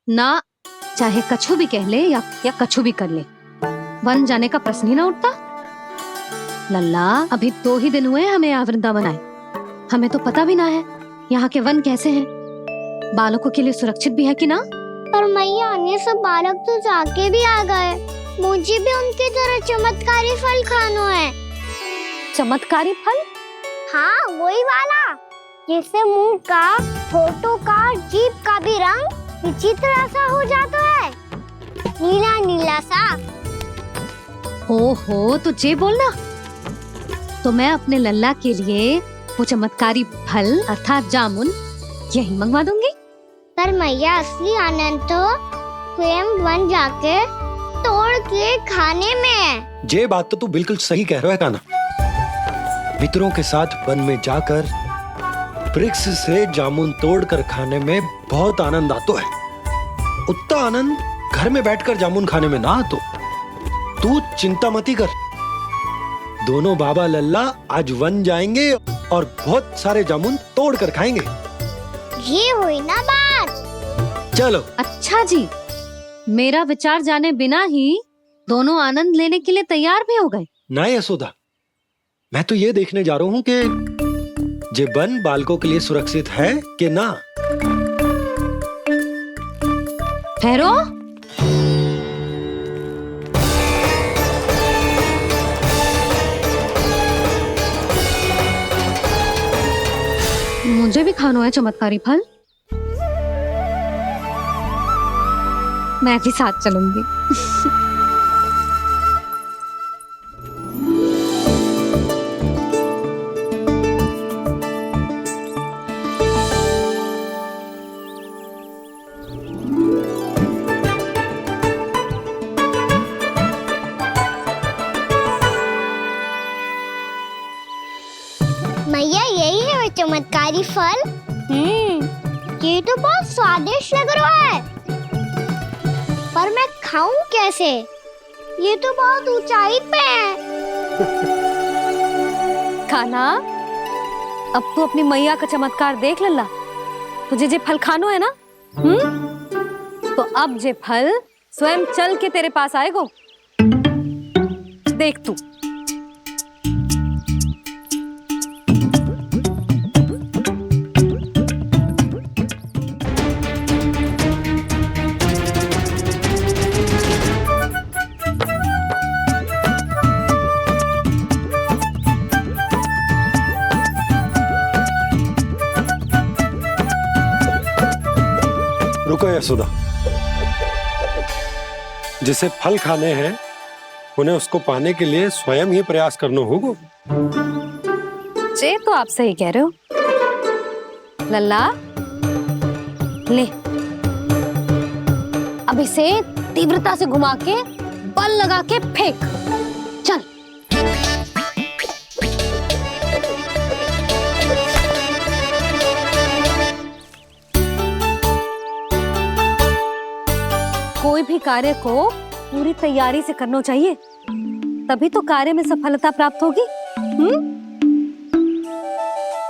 ना। चाहे कछु भी कह ले या कछु भी कर ले, वन जाने का प्रश्न ही ना उठता। लल्ला, अभी 2 ही दिन हुए हमें यहाँ वृंदावन आए, हमें तो पता भी ना है यहाँ के वन कैसे हैं, बालकों के लिए सुरक्षित भी है कि ना। पर मैया ये सब बालक तो जाके भी आ गए, मुझे भी उनकी तरह चमत्कारी फल खाना है। चमत्कारी फल? हाँ वही वाला, जिससे मुंह का, होठों का, जीभ का भी रंग विचित्र सा हो जाता है, नीला नीला सा। हो तो जे बोलना। तो मैं अपने लल्ला के लिए वो चमत्कारी फल अर्थात जामुन यही मंगवा दूंगी। पर मैया असली आनंद तो स्वयं वन जाके तोड़ के खाने में है। ये बात तो तू बिल्कुल सही कह रहा है कान्हा। मित्रों के साथ वन में जाकर वृक्ष से जामुन तोड़कर खाने में बहुत आनंद आता है। उतना आनंद घर में बैठकर जामुन खाने में ना आतो। तू चिंता मती कर, दोनों बाबा लल्ला आज वन जाएंगे और बहुत सारे जामुन तोड़कर खाएंगे। ये हुई ना बात। चलो। अच्छा जी, मेरा विचार जाने बिना ही दोनों आनंद लेने के लिए तैयार भी हो गए। ना यशोदा, मैं तो ये देखने जा रहा हूँ कि ये वन बालकों के लिए सुरक्षित है कि ना। ठहरो। मुझे भी खाना है चमत्कारी फल, मैं भी साथ चलूंगी। मैया यही है वो चमत्कारी फल। ये तो बहुत स्वादिष्ट लग रहा है, पर मैं खाऊं कैसे? ये तो बहुत ऊंचाई पे है। खाना, अब तू अपनी मैया का चमत्कार देख लल्ला। तुझे जे फल खानो है ना, तो अब जे फल स्वयं चल के तेरे पास आएगो। देख तू। देखो यशोदा, जिसे फल खाने हैं उन्हें उसको पाने के लिए स्वयं ही प्रयास करना होगा। जे तो आप सही कह रहे हो। लल्ला ले, अब इसे तीव्रता से घुमा के बल लगा के फेंक। चल। कोई भी कार्य को पूरी तैयारी से करना चाहिए, तभी तो कार्य में सफलता प्राप्त होगी।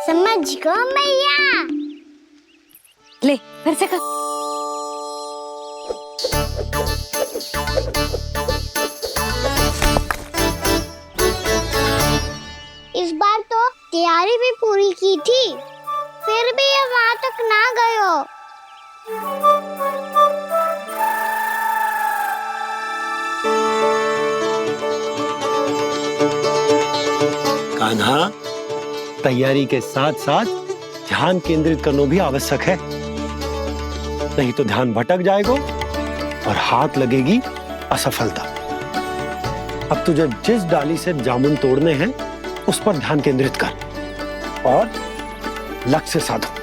समझ गो मैया। ले फिर से कर। इस बार तो तैयारी भी पूरी की थी, फिर भी ये वहां तक ना गए हो। कान्हा, तैयारी के साथ साथ ध्यान केंद्रित करना भी आवश्यक है, नहीं तो ध्यान भटक जाएगा और हाथ लगेगी असफलता। अब तुझे जिस डाली से जामुन तोड़ने हैं उस पर ध्यान केंद्रित कर और लक्ष्य साधो।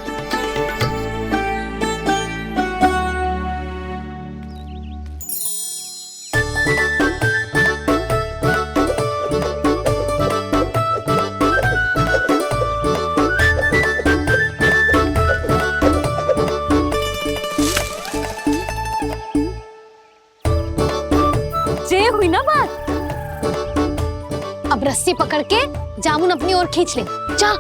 जे हुई ना बात। अब रस्सी पकड़ के जामुन अपनी ओर खींच ले। जा।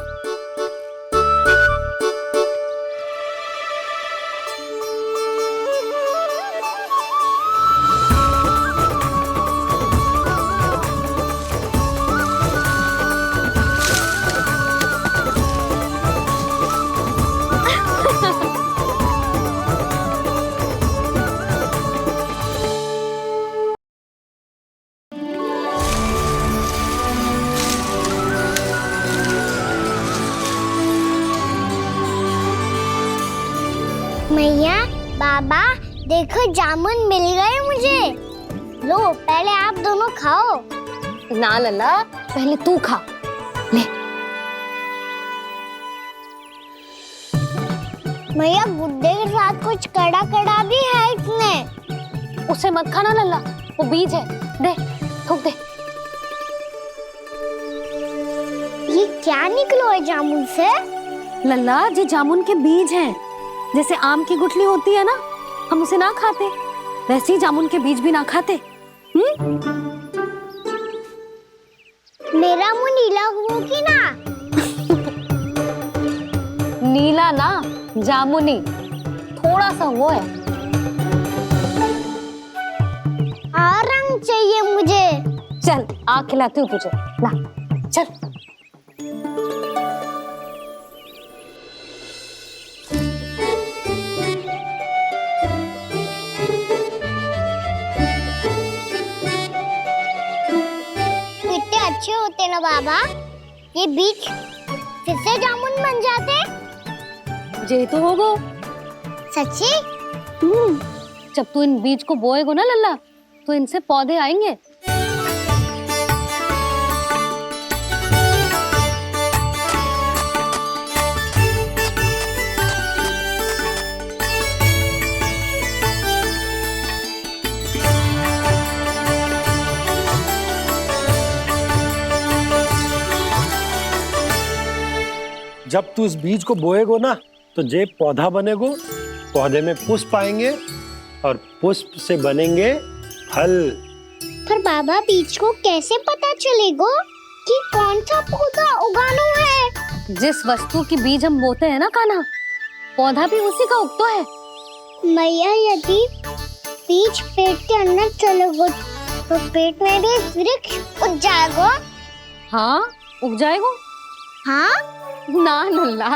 मैया, बाबा, देखो जामुन मिल गए मुझे। लो, पहले आप दोनों खाओ। ना लल्ला, पहले तू खा। ले। मैया, गुड्डे के साथ कुछ कड़ा कड़ा भी है इसमें। उसे मत खाना लल्ला, वो बीज है। दे, थूक दे। ये क्या निकलो है जामुन से? लल्ला, ये जामुन के बीज हैं। जैसे आम की गुठली होती है ना, हम उसे ना खाते, वैसे ही जामुन के बीज भी ना खाते। मेरा मुंह नीला हुआ कि ना? नीला ना, जामुनी। थोड़ा सा वो है। और रंग चाहिए मुझे। चल, आ खिलाती हूँ तुझे। ला, चल। अच्छे होते ना बाबा, ये बीज फिर से जामुन बन जाते। जे तो होगो। सच्ची? जब तू इन बीज को बोएगो ना लल्ला, तो इनसे पौधे आएंगे। जब तू इस बीज को बोएगो ना, तो जे पौधा बनेगो, पौधे में पुष्प आएंगे और पुष्प से बनेंगे फल। पर बाबा, बीज को कैसे पता चलेगा कि कौन सा पौधा उगाना है? जिस वस्तु की बीज हम बोते हैं ना कान्हा, पौधा भी उसी का उगता है। मैया, यदि बीज पेट के अंदर चलेगा तो पेट में भी वृक्ष उग जाएगा। हाँ, उग जाएगा। हाँ ना लल्ला,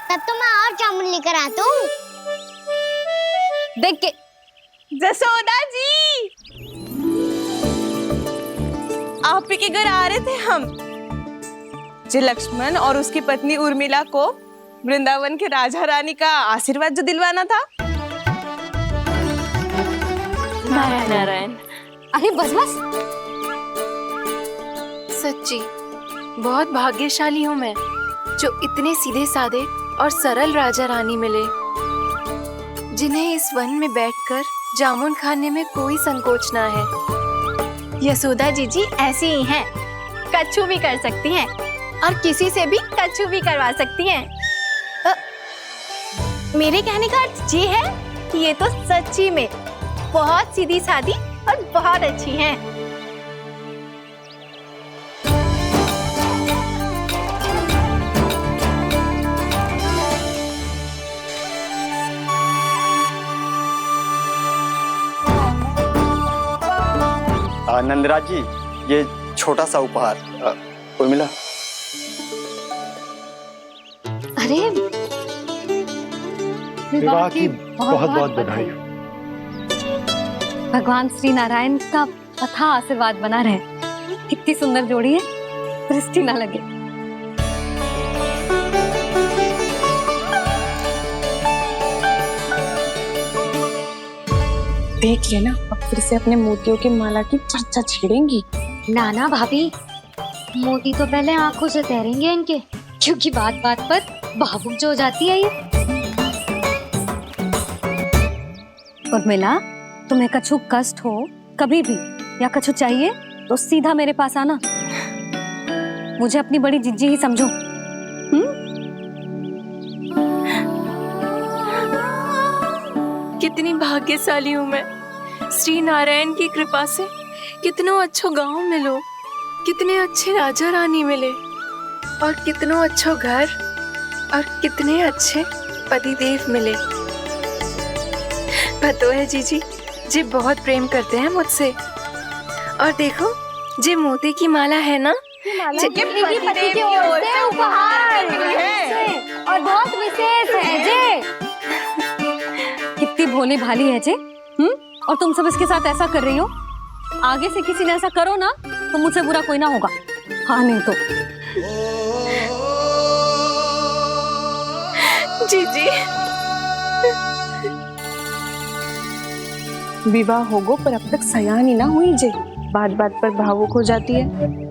तब तो मैं और जामुन लेकर आता हूँ। देख के। जसोदा जी, आप ही के घर आ रहे थे हम। जो लक्ष्मण और उसकी पत्नी उर्मिला को वृंदावन के राजा रानी का आशीर्वाद जो दिलवाना था। नारायण नारायण। अरे बस बस। सच्ची बहुत भाग्यशाली हूँ मैं, जो इतने सीधे साधे और सरल राजा रानी मिले, जिन्हें इस वन में बैठकर जामुन खाने में कोई संकोच ना है। यशोदा जीजी ऐसी ही हैं, कच्छू भी कर सकती हैं और किसी से भी कच्छू भी करवा सकती हैं। मेरे कहने का अर्थ ये है कि ये तो सच्ची में बहुत सीधी सादी और बहुत अच्छी हैं। नंदराज जी, ये छोटा सा उपहार। उर्मिला। अरे विवाह की बहुत बहुत बधाई। भगवान श्री नारायण का अथाह आशीर्वाद बना रहे। कितनी सुंदर जोड़ी है, दृष्टि ना लगे। देख लेना, अब फिर से अपने मोतियों की माला की चर्चा छेड़ेंगी। नाना भाभी, मोती तो पहले आंखों से तैरेंगे इनके, क्योंकि बात बात पर भावुक जो हो जाती है ये। उर्मिला, तुम्हें कछु कष्ट हो कभी भी या कछु चाहिए तो सीधा मेरे पास आना। मुझे अपनी बड़ी जिज्जी ही समझो। कितनी भाग्यशाली हूँ मैं, श्री नारायण की कृपा से कितनों अच्छो गांव मिलो, कितने अच्छे राजा रानी मिले, और कितनों अच्छो घर और कितने अच्छे पतिदेव मिले। पतो है जीजी, जी बहुत प्रेम करते हैं मुझसे। और देखो, जे मोती की माला है ना, पति की ओर से उपहार और बहुत विशेष है जे। कितनी भोली भाली है जे। और तुम सब इसके साथ ऐसा कर रही हो। आगे से किसी ने ऐसा करो ना तो मुझसे बुरा कोई ना होगा। हाँ नहीं तो। जीजी, विवाह होगो पर अब तक सयान ही ना हुई जे, बात बात पर भावुक हो जाती है।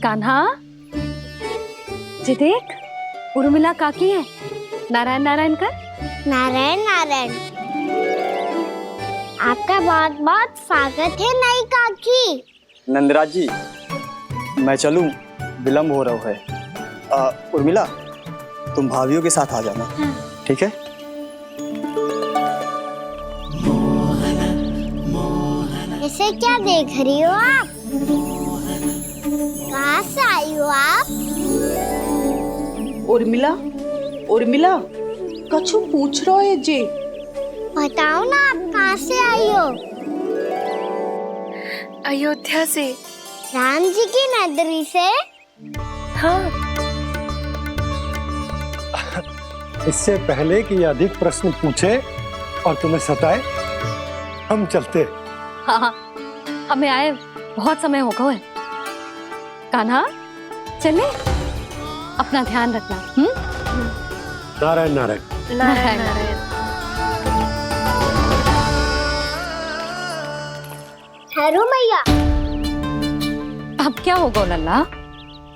कान्हा, जी देख, उर्मिला काकी है। नारायण नारायण कर। नारायण नारायण। आपका बहुत बहुत स्वागत है नई काकी। नंदराज जी, मैं चलूं, विलंब हो रहा है। उर्मिला, तुम भाभियों के साथ आ जाना। ठीक है? इसे क्या देख रही हो आप? कहाँ से आई हो आप? उर्मिला, उर्मिला, कछु पूछ रहा है जे। बताओ ना, आप कहाँ से आई हो? अयोध्या से। राम जी की नगरी से? हाँ। इससे पहले कि अधिक प्रश्न पूछे और तुम्हें सताए, हम चलते। हाँ, हमें आए बहुत समय हो गया है। कान्हा, चले, अपना ध्यान रखना। नारायण नारायण। नारायण नारायण। ठहरो मैया। अब क्या होगा लल्ला?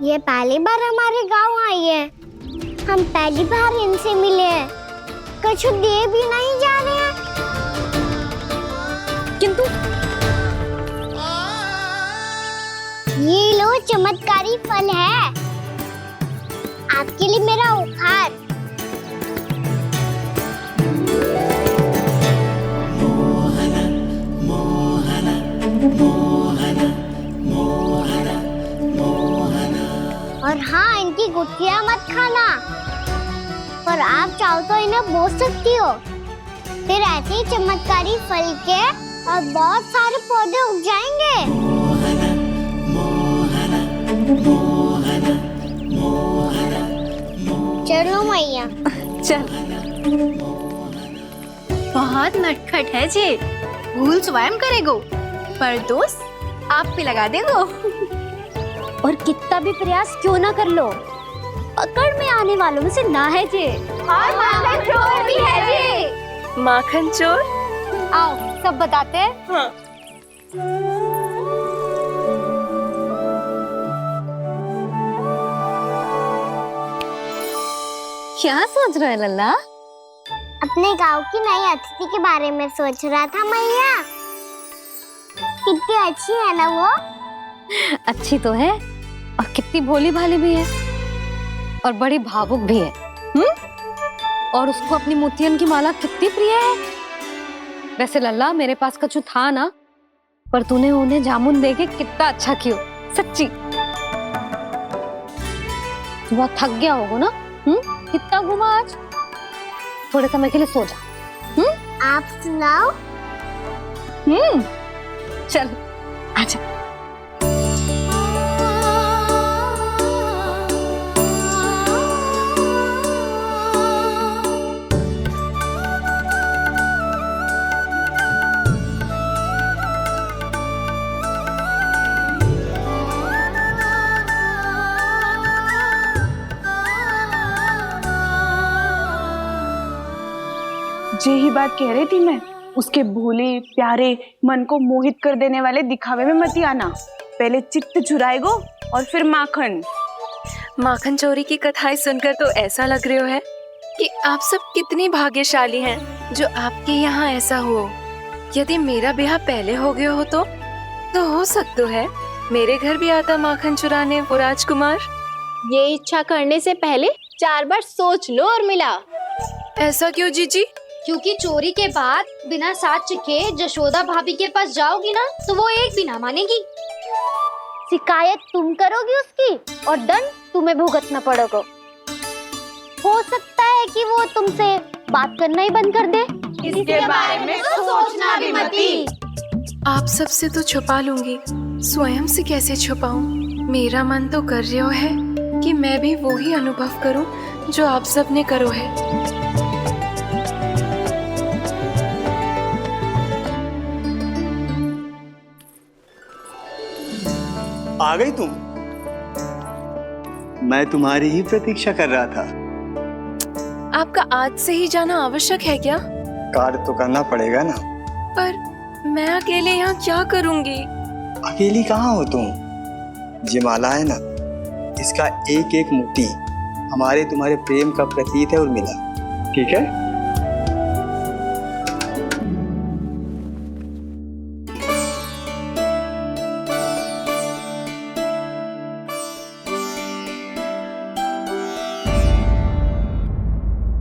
ये पहली बार हमारे गांव आई है। हम पहली बार इनसे मिले हैं। कछु दे भी नहीं जा रहे हैं। किंतु ये लो, चमत्कारी फल है आपके लिए, मेरा उपहार। और हाँ, इनकी गुठलियां मत खाना। और आप चाहो तो इन्हें बोस सकती हो। फिर ऐसे ही चमत्कारी फल के और बहुत सारे पौधे उग जाएंगे। चलो मैया। चल। बहुत नटखट है जे, भूल स्वयं करेगो, पर दोस्त आप पे लगा देगो। और कितना भी प्रयास क्यों ना कर लो, पकड़ में आने वालों में से ना है जे। और माखन चोर भी है जे। माखन चोर? आओ सब बताते हैं। हाँ। क्या सोच रहा है लल्ला? अपने गांव की नई अतिथि के बारे में सोच रहा था मैया। कितनी अच्छी है ना वो। अच्छी तो है और कितनी भोली भाली भी है और बड़ी भावुक भी है। और उसको अपनी मोतियन की माला कितनी प्रिय है। वैसे लल्ला मेरे पास कछु था ना, पर तूने उन्हें जामुन देके कितना अच्छा किया, सच्ची। बहुत थक गया होगा ना? कितना घूमा आज? थोड़े समय के लिए सो जा। आप सुनाओ। चल आजा। यही बात कह रही थी मैं, उसके भोले प्यारे मन को मोहित कर देने वाले दिखावे में मत आना। पहले चित्त चुराएगो और फिर माखन। माखन चोरी की कथाएं सुनकर तो ऐसा लग रहा है कि आप सब कितनी भाग्यशाली हैं जो आपके यहाँ ऐसा हो। यदि मेरा ब्याह पहले हो गया हो तो हो सकता है मेरे घर भी आता माखन चुराने वो राजकुमार। ये इच्छा करने से पहले 4 बार सोच लो और मिला। ऐसा क्यों जीजी? क्योंकि चोरी के बाद बिना साक्ष्य के जशोदा भाभी के पास जाओगी ना तो वो एक भी ना मानेगी। शिकायत तुम करोगी उसकी और दंड तुम्हें भुगतना पड़ेगा। हो सकता है कि वो तुमसे बात करना ही बंद कर दे। इसके बारे में तो सोचना भी मती। आप सबसे तो छुपा लूंगी, स्वयं से कैसे छुपाऊं? मेरा मन तो कर रहा है कि मैं भी वो ही अनुभव करूं जो आप सब ने करो है। आ गई तुम? मैं तुम्हारी ही प्रतीक्षा कर रहा था। आपका आज से ही जाना आवश्यक है क्या? कार्य तो करना पड़ेगा ना। पर मैं अकेले यहाँ क्या करूँगी? अकेली कहाँ हो तुम? ये माला है ना, इसका एक एक मोती हमारे तुम्हारे प्रेम का प्रतीक है उर्मिला, ठीक है?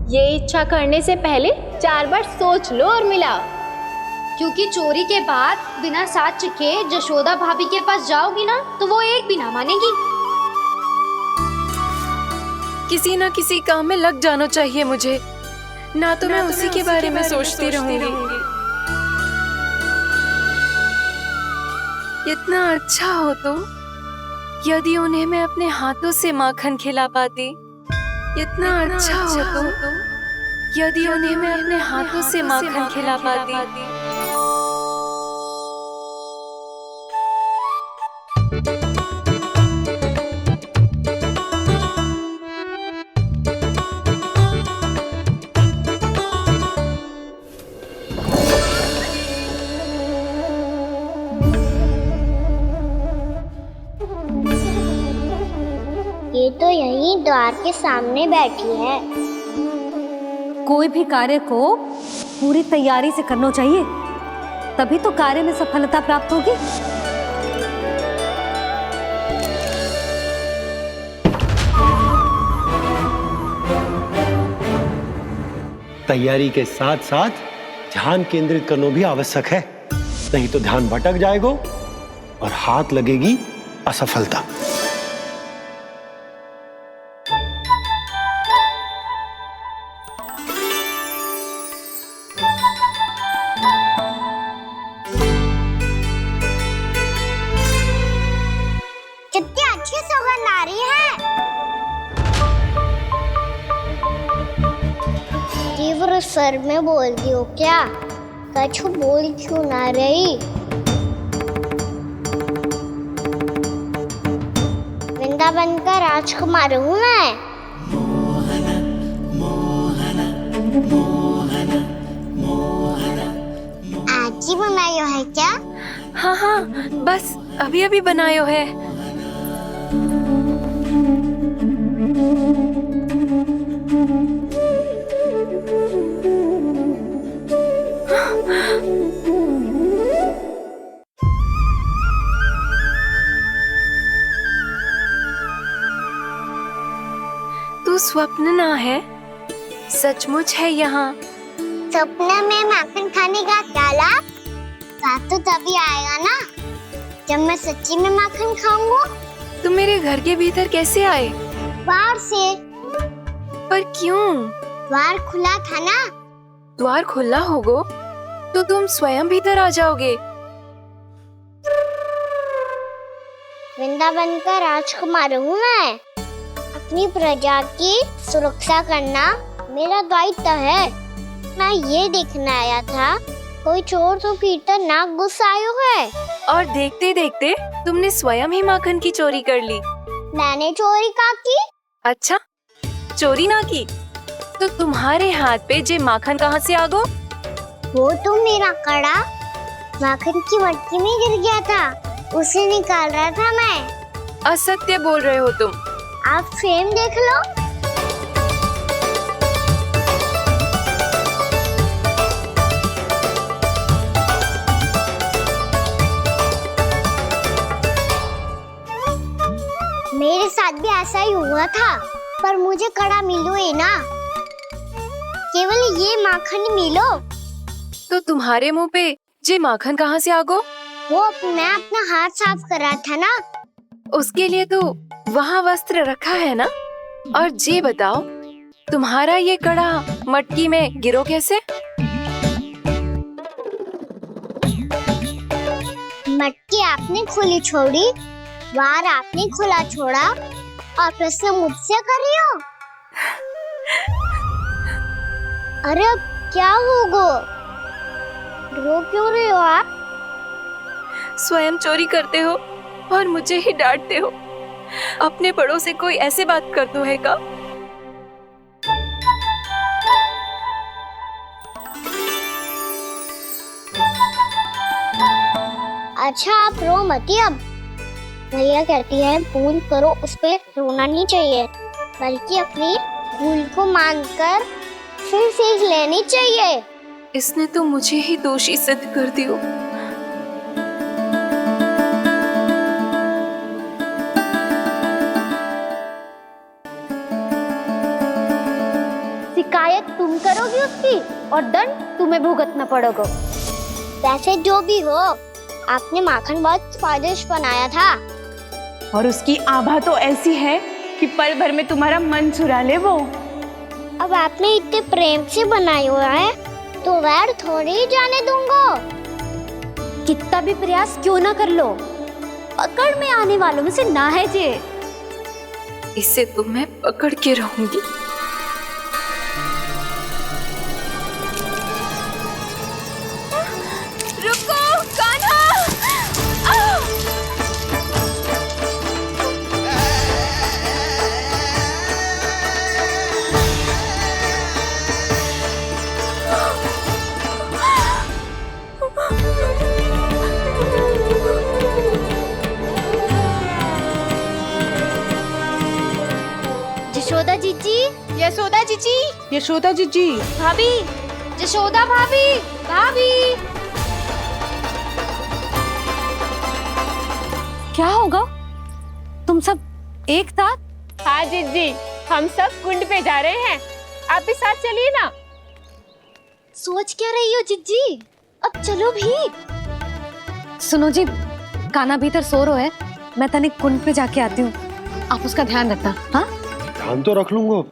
ये इच्छा करने से पहले 4 बार सोच लो और मिला। क्योंकि चोरी के बाद बिना साक्ष्य के जशोदा भाभी के पास जाओगी ना तो वो एक भी ना मानेगी। किसी ना किसी काम में लग जाना चाहिए मुझे, ना तो मैं उसी के बारे में सोचती रहूंगी। इतना अच्छा हो तो यदि उन्हें मैं अपने हाथों से माखन खिला पाती। इतना अच्छा हो तो यदि उन्हें मैं अपने हाथों से माखन खिला पाती। ये तो यहीं द्वार के सामने बैठी है। कोई भी कार्य को पूरी तैयारी से करना चाहिए, तभी तो कार्य में सफलता प्राप्त होगी। तैयारी के साथ साथ ध्यान केंद्रित करना भी आवश्यक है, नहीं तो ध्यान भटक जाएगा और हाथ लगेगी असफलता। कितनी अच्छी सुगंध आ रही है। पूरे सर में बोल दी हो क्या? कछु बोल क्यों ना रही? वृंदावन का राजकुमार हूँ मैं। आज ही बनायो है क्या? हाँ हाँ, बस अभी अभी बनायो है। तू स्वप्न ना है, सचमुच है यहाँ। सपने में माखन खाने का क्या लाभ? स्वाद तो तभी आएगा ना जब मैं सच्ची में माखन खाऊंगा। तुम मेरे घर के भीतर कैसे आए? बाहर से। पर क्यों? द्वार खुला था ना। द्वार खुला होगा तो तुम स्वयं भीतर आ जाओगे। वृंदावन का राजकुमार हूँ मैं। अपनी प्रजा की सुरक्षा करना मेरा दायित्व है। मैं ये देखने आया था कोई चोर तो भीतर ना घुस आयो है। और देखते देखते तुमने स्वयं ही माखन की चोरी कर ली। मैंने चोरी का की? अच्छा, चोरी ना की तो तुम्हारे हाथ पे जे माखन कहाँ से आ गो? वो तो मेरा कड़ा माखन की मटकी में गिर गया था, उसे निकाल रहा था मैं। असत्य बोल रहे हो तुम। आप फ्रेम देख लो। मेरे साथ भी ऐसा ही हुआ था, पर मुझे कड़ा मिलो ही ना, केवल ये माखन मिलो। तो तुम्हारे मुंह पे जे माखन कहाँ से आ गो? वो मैं अपना हाथ साफ कर रहा था ना। उसके लिए तो वहाँ वस्त्र रखा है ना। और जे बताओ, तुम्हारा ये कड़ा मटकी में गिरो कैसे? मटकी आपने खुली छोड़ी, द्वार आपने खुला छोड़ा, और प्रश्न मुझसे कर रही हो? अरे अब क्या होगा? रो क्यों रहे हो आप? स्वयं चोरी करते हो और मुझे ही डांटते हो। अपने बड़ों से कोई ऐसे बात कर दो है का? अच्छा, आप रो मती। अब भैया कहती है भूल करो, उस पे रोना नहीं चाहिए, बल्कि अपनी भूल को मानकर फिर सीख लेनी चाहिए। इसने तो मुझे ही दोषी सिद्ध कर दियो। शिकायत तुम करोगी उसकी और दंड तुम्हें भुगतना पड़ेगा। वैसे जो भी हो, आपने माखन बहुत स्वादिष्ट बनाया था। और उसकी आभा तो ऐसी है कि पल भर में तुम्हारा मन चुरा ले वो। अब आपने इतने प्रेम से बनाया हुआ है तो वैर थोड़ी ही जाने दूंगा। कितना भी प्रयास क्यों ना कर लो, पकड़ में आने वालों में से ना है जे। इसे तो मैं पकड़ के रहूंगी। रुको कान्हा! यशोदा जीजी, यशोदा जीजी, यशोदा जीजी, भाभी, यशोदा भाभी, भाभी। क्या होगा? तुम सब एक साथ? हाँ जीजी, हम सब कुंड पे जा रहे हैं, आप भी साथ चलिए ना। सोच क्या रही हो जीजी? अब चलो भी। सुनो जी, कान्हा भीतर सो रहा है, मैं तनिक कुंड पे जाके आती हूँ, आप उसका ध्यान रखना। हाँ, ध्यान तो रख लूंगा,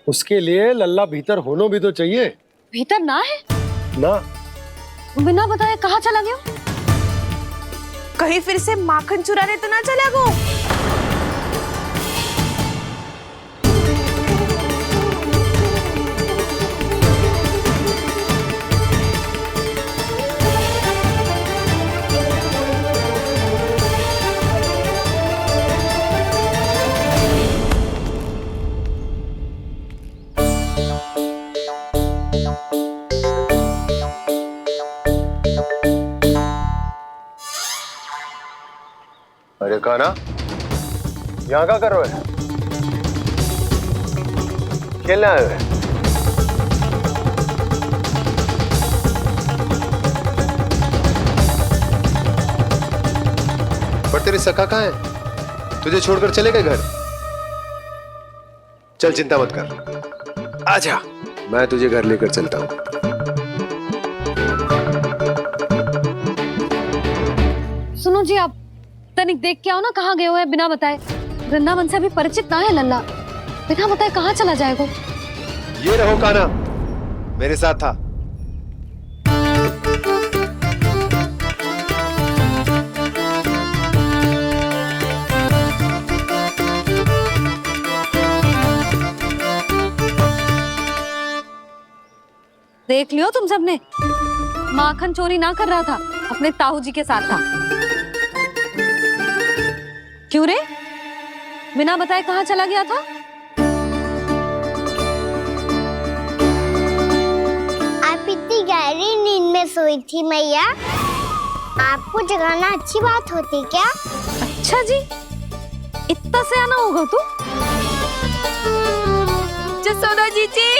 उसके लिए लल्ला भीतर होना भी तो चाहिए। भीतर ना है ना? बिना बताए कहाँ चला गया? कहीं फिर से माखन चुराने तो ना चला गो? अरे काना, यहाँ क्या कर रहे हो? खेलने आए हुए? पर तेरे सखा कहाँ है? तुझे छोड़कर चले गए घर? चल चिंता मत कर, आजा, मैं तुझे घर लेकर चलता हूँ। सुनो जी, आप तनिक देख के आओ ना, कहाँ गए हुए हैं बिना बताए। वृंदावन से अभी परिचित ना है लल्ला, बिना बताए कहाँ चला जाएगा। ये रहो काना, मेरे साथ था। देख लियो तुम सबने, माखन चोरी ना कर रहा था, अपने ताऊ जी के साथ था। क्यों रे, बिना बताए कहाँ चला गया था? आप इतनी गहरी नींद में सोई थी मैया, आपको जगाना अच्छी बात होती क्या? अच्छा जी, इतना सयाना होगा तू? जसोदा जीजी,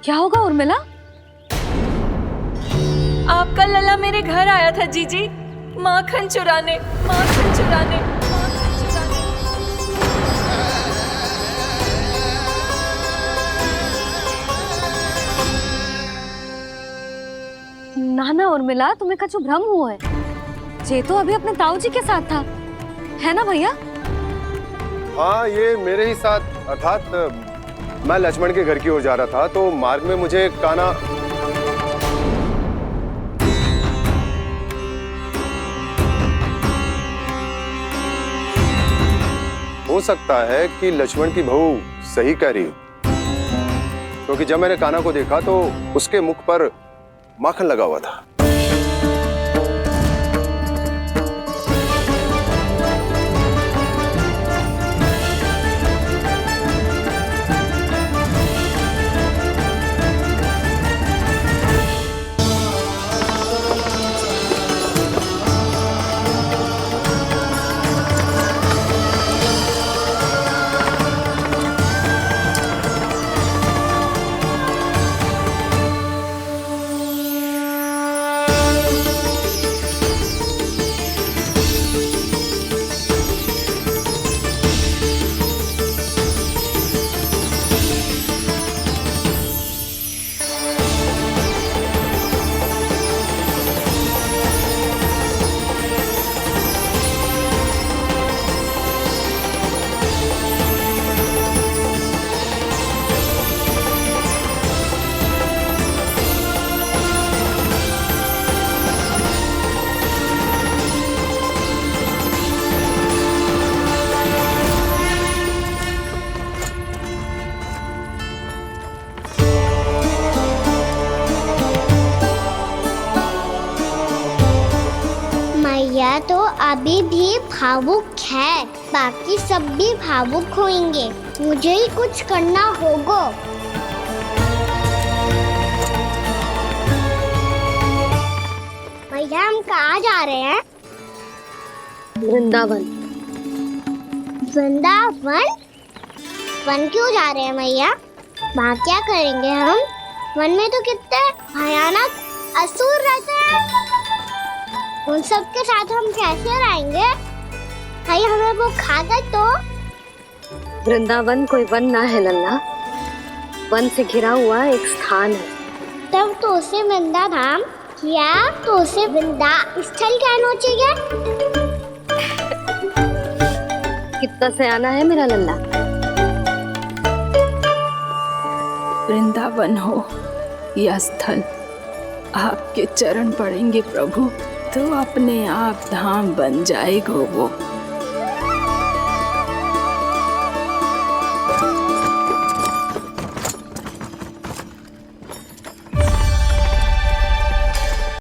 क्या होगा उर्मिला? आपका लल्ला मेरे घर आया था जीजी, माखन चुराने, माखन चुराने, माखन चुराने। ना ना उर्मिला, तुम्हें कछु भ्रम हुआ है। जे तो अभी अपने ताऊ जी के साथ था, है ना भैया? हाँ, ये मेरे ही साथ, अर्थात मैं लक्ष्मण के घर की ओर जा रहा था, तो मार्ग में मुझे काना हो सकता है कि लक्ष्मण की बहू सही कह रही हो, क्योंकि जब मैंने काना को देखा तो उसके मुख पर माखन लगा हुआ था। मैया तो अभी भी भावुक है, बाकी सब भी भावुक होंगे, मुझे ही कुछ करना होगा। भैया हम कहाँ जा रहे हैं? वृंदावन। वृंदावन? वन क्यों जा रहे हैं मैया? वहाँ क्या करेंगे हम? वन में तो कितने भयानक असुर रहते हैं, उन सब के साथ हम कैसे रहेंगे? कहीं हमें वो खा गए तो? वृंदावन कोई वन ना है लल्ला, वन से घिरा हुआ एक स्थान है। तब तो उसे वृंदा धाम क्या, तो उसे वृंदा स्थल कहना चाहिए। कितना सयाना है मेरा लल्ला। वृंदावन हो या स्थल, आपके चरण पड़ेंगे प्रभु तो अपने आप धाम बन जाएगा वो।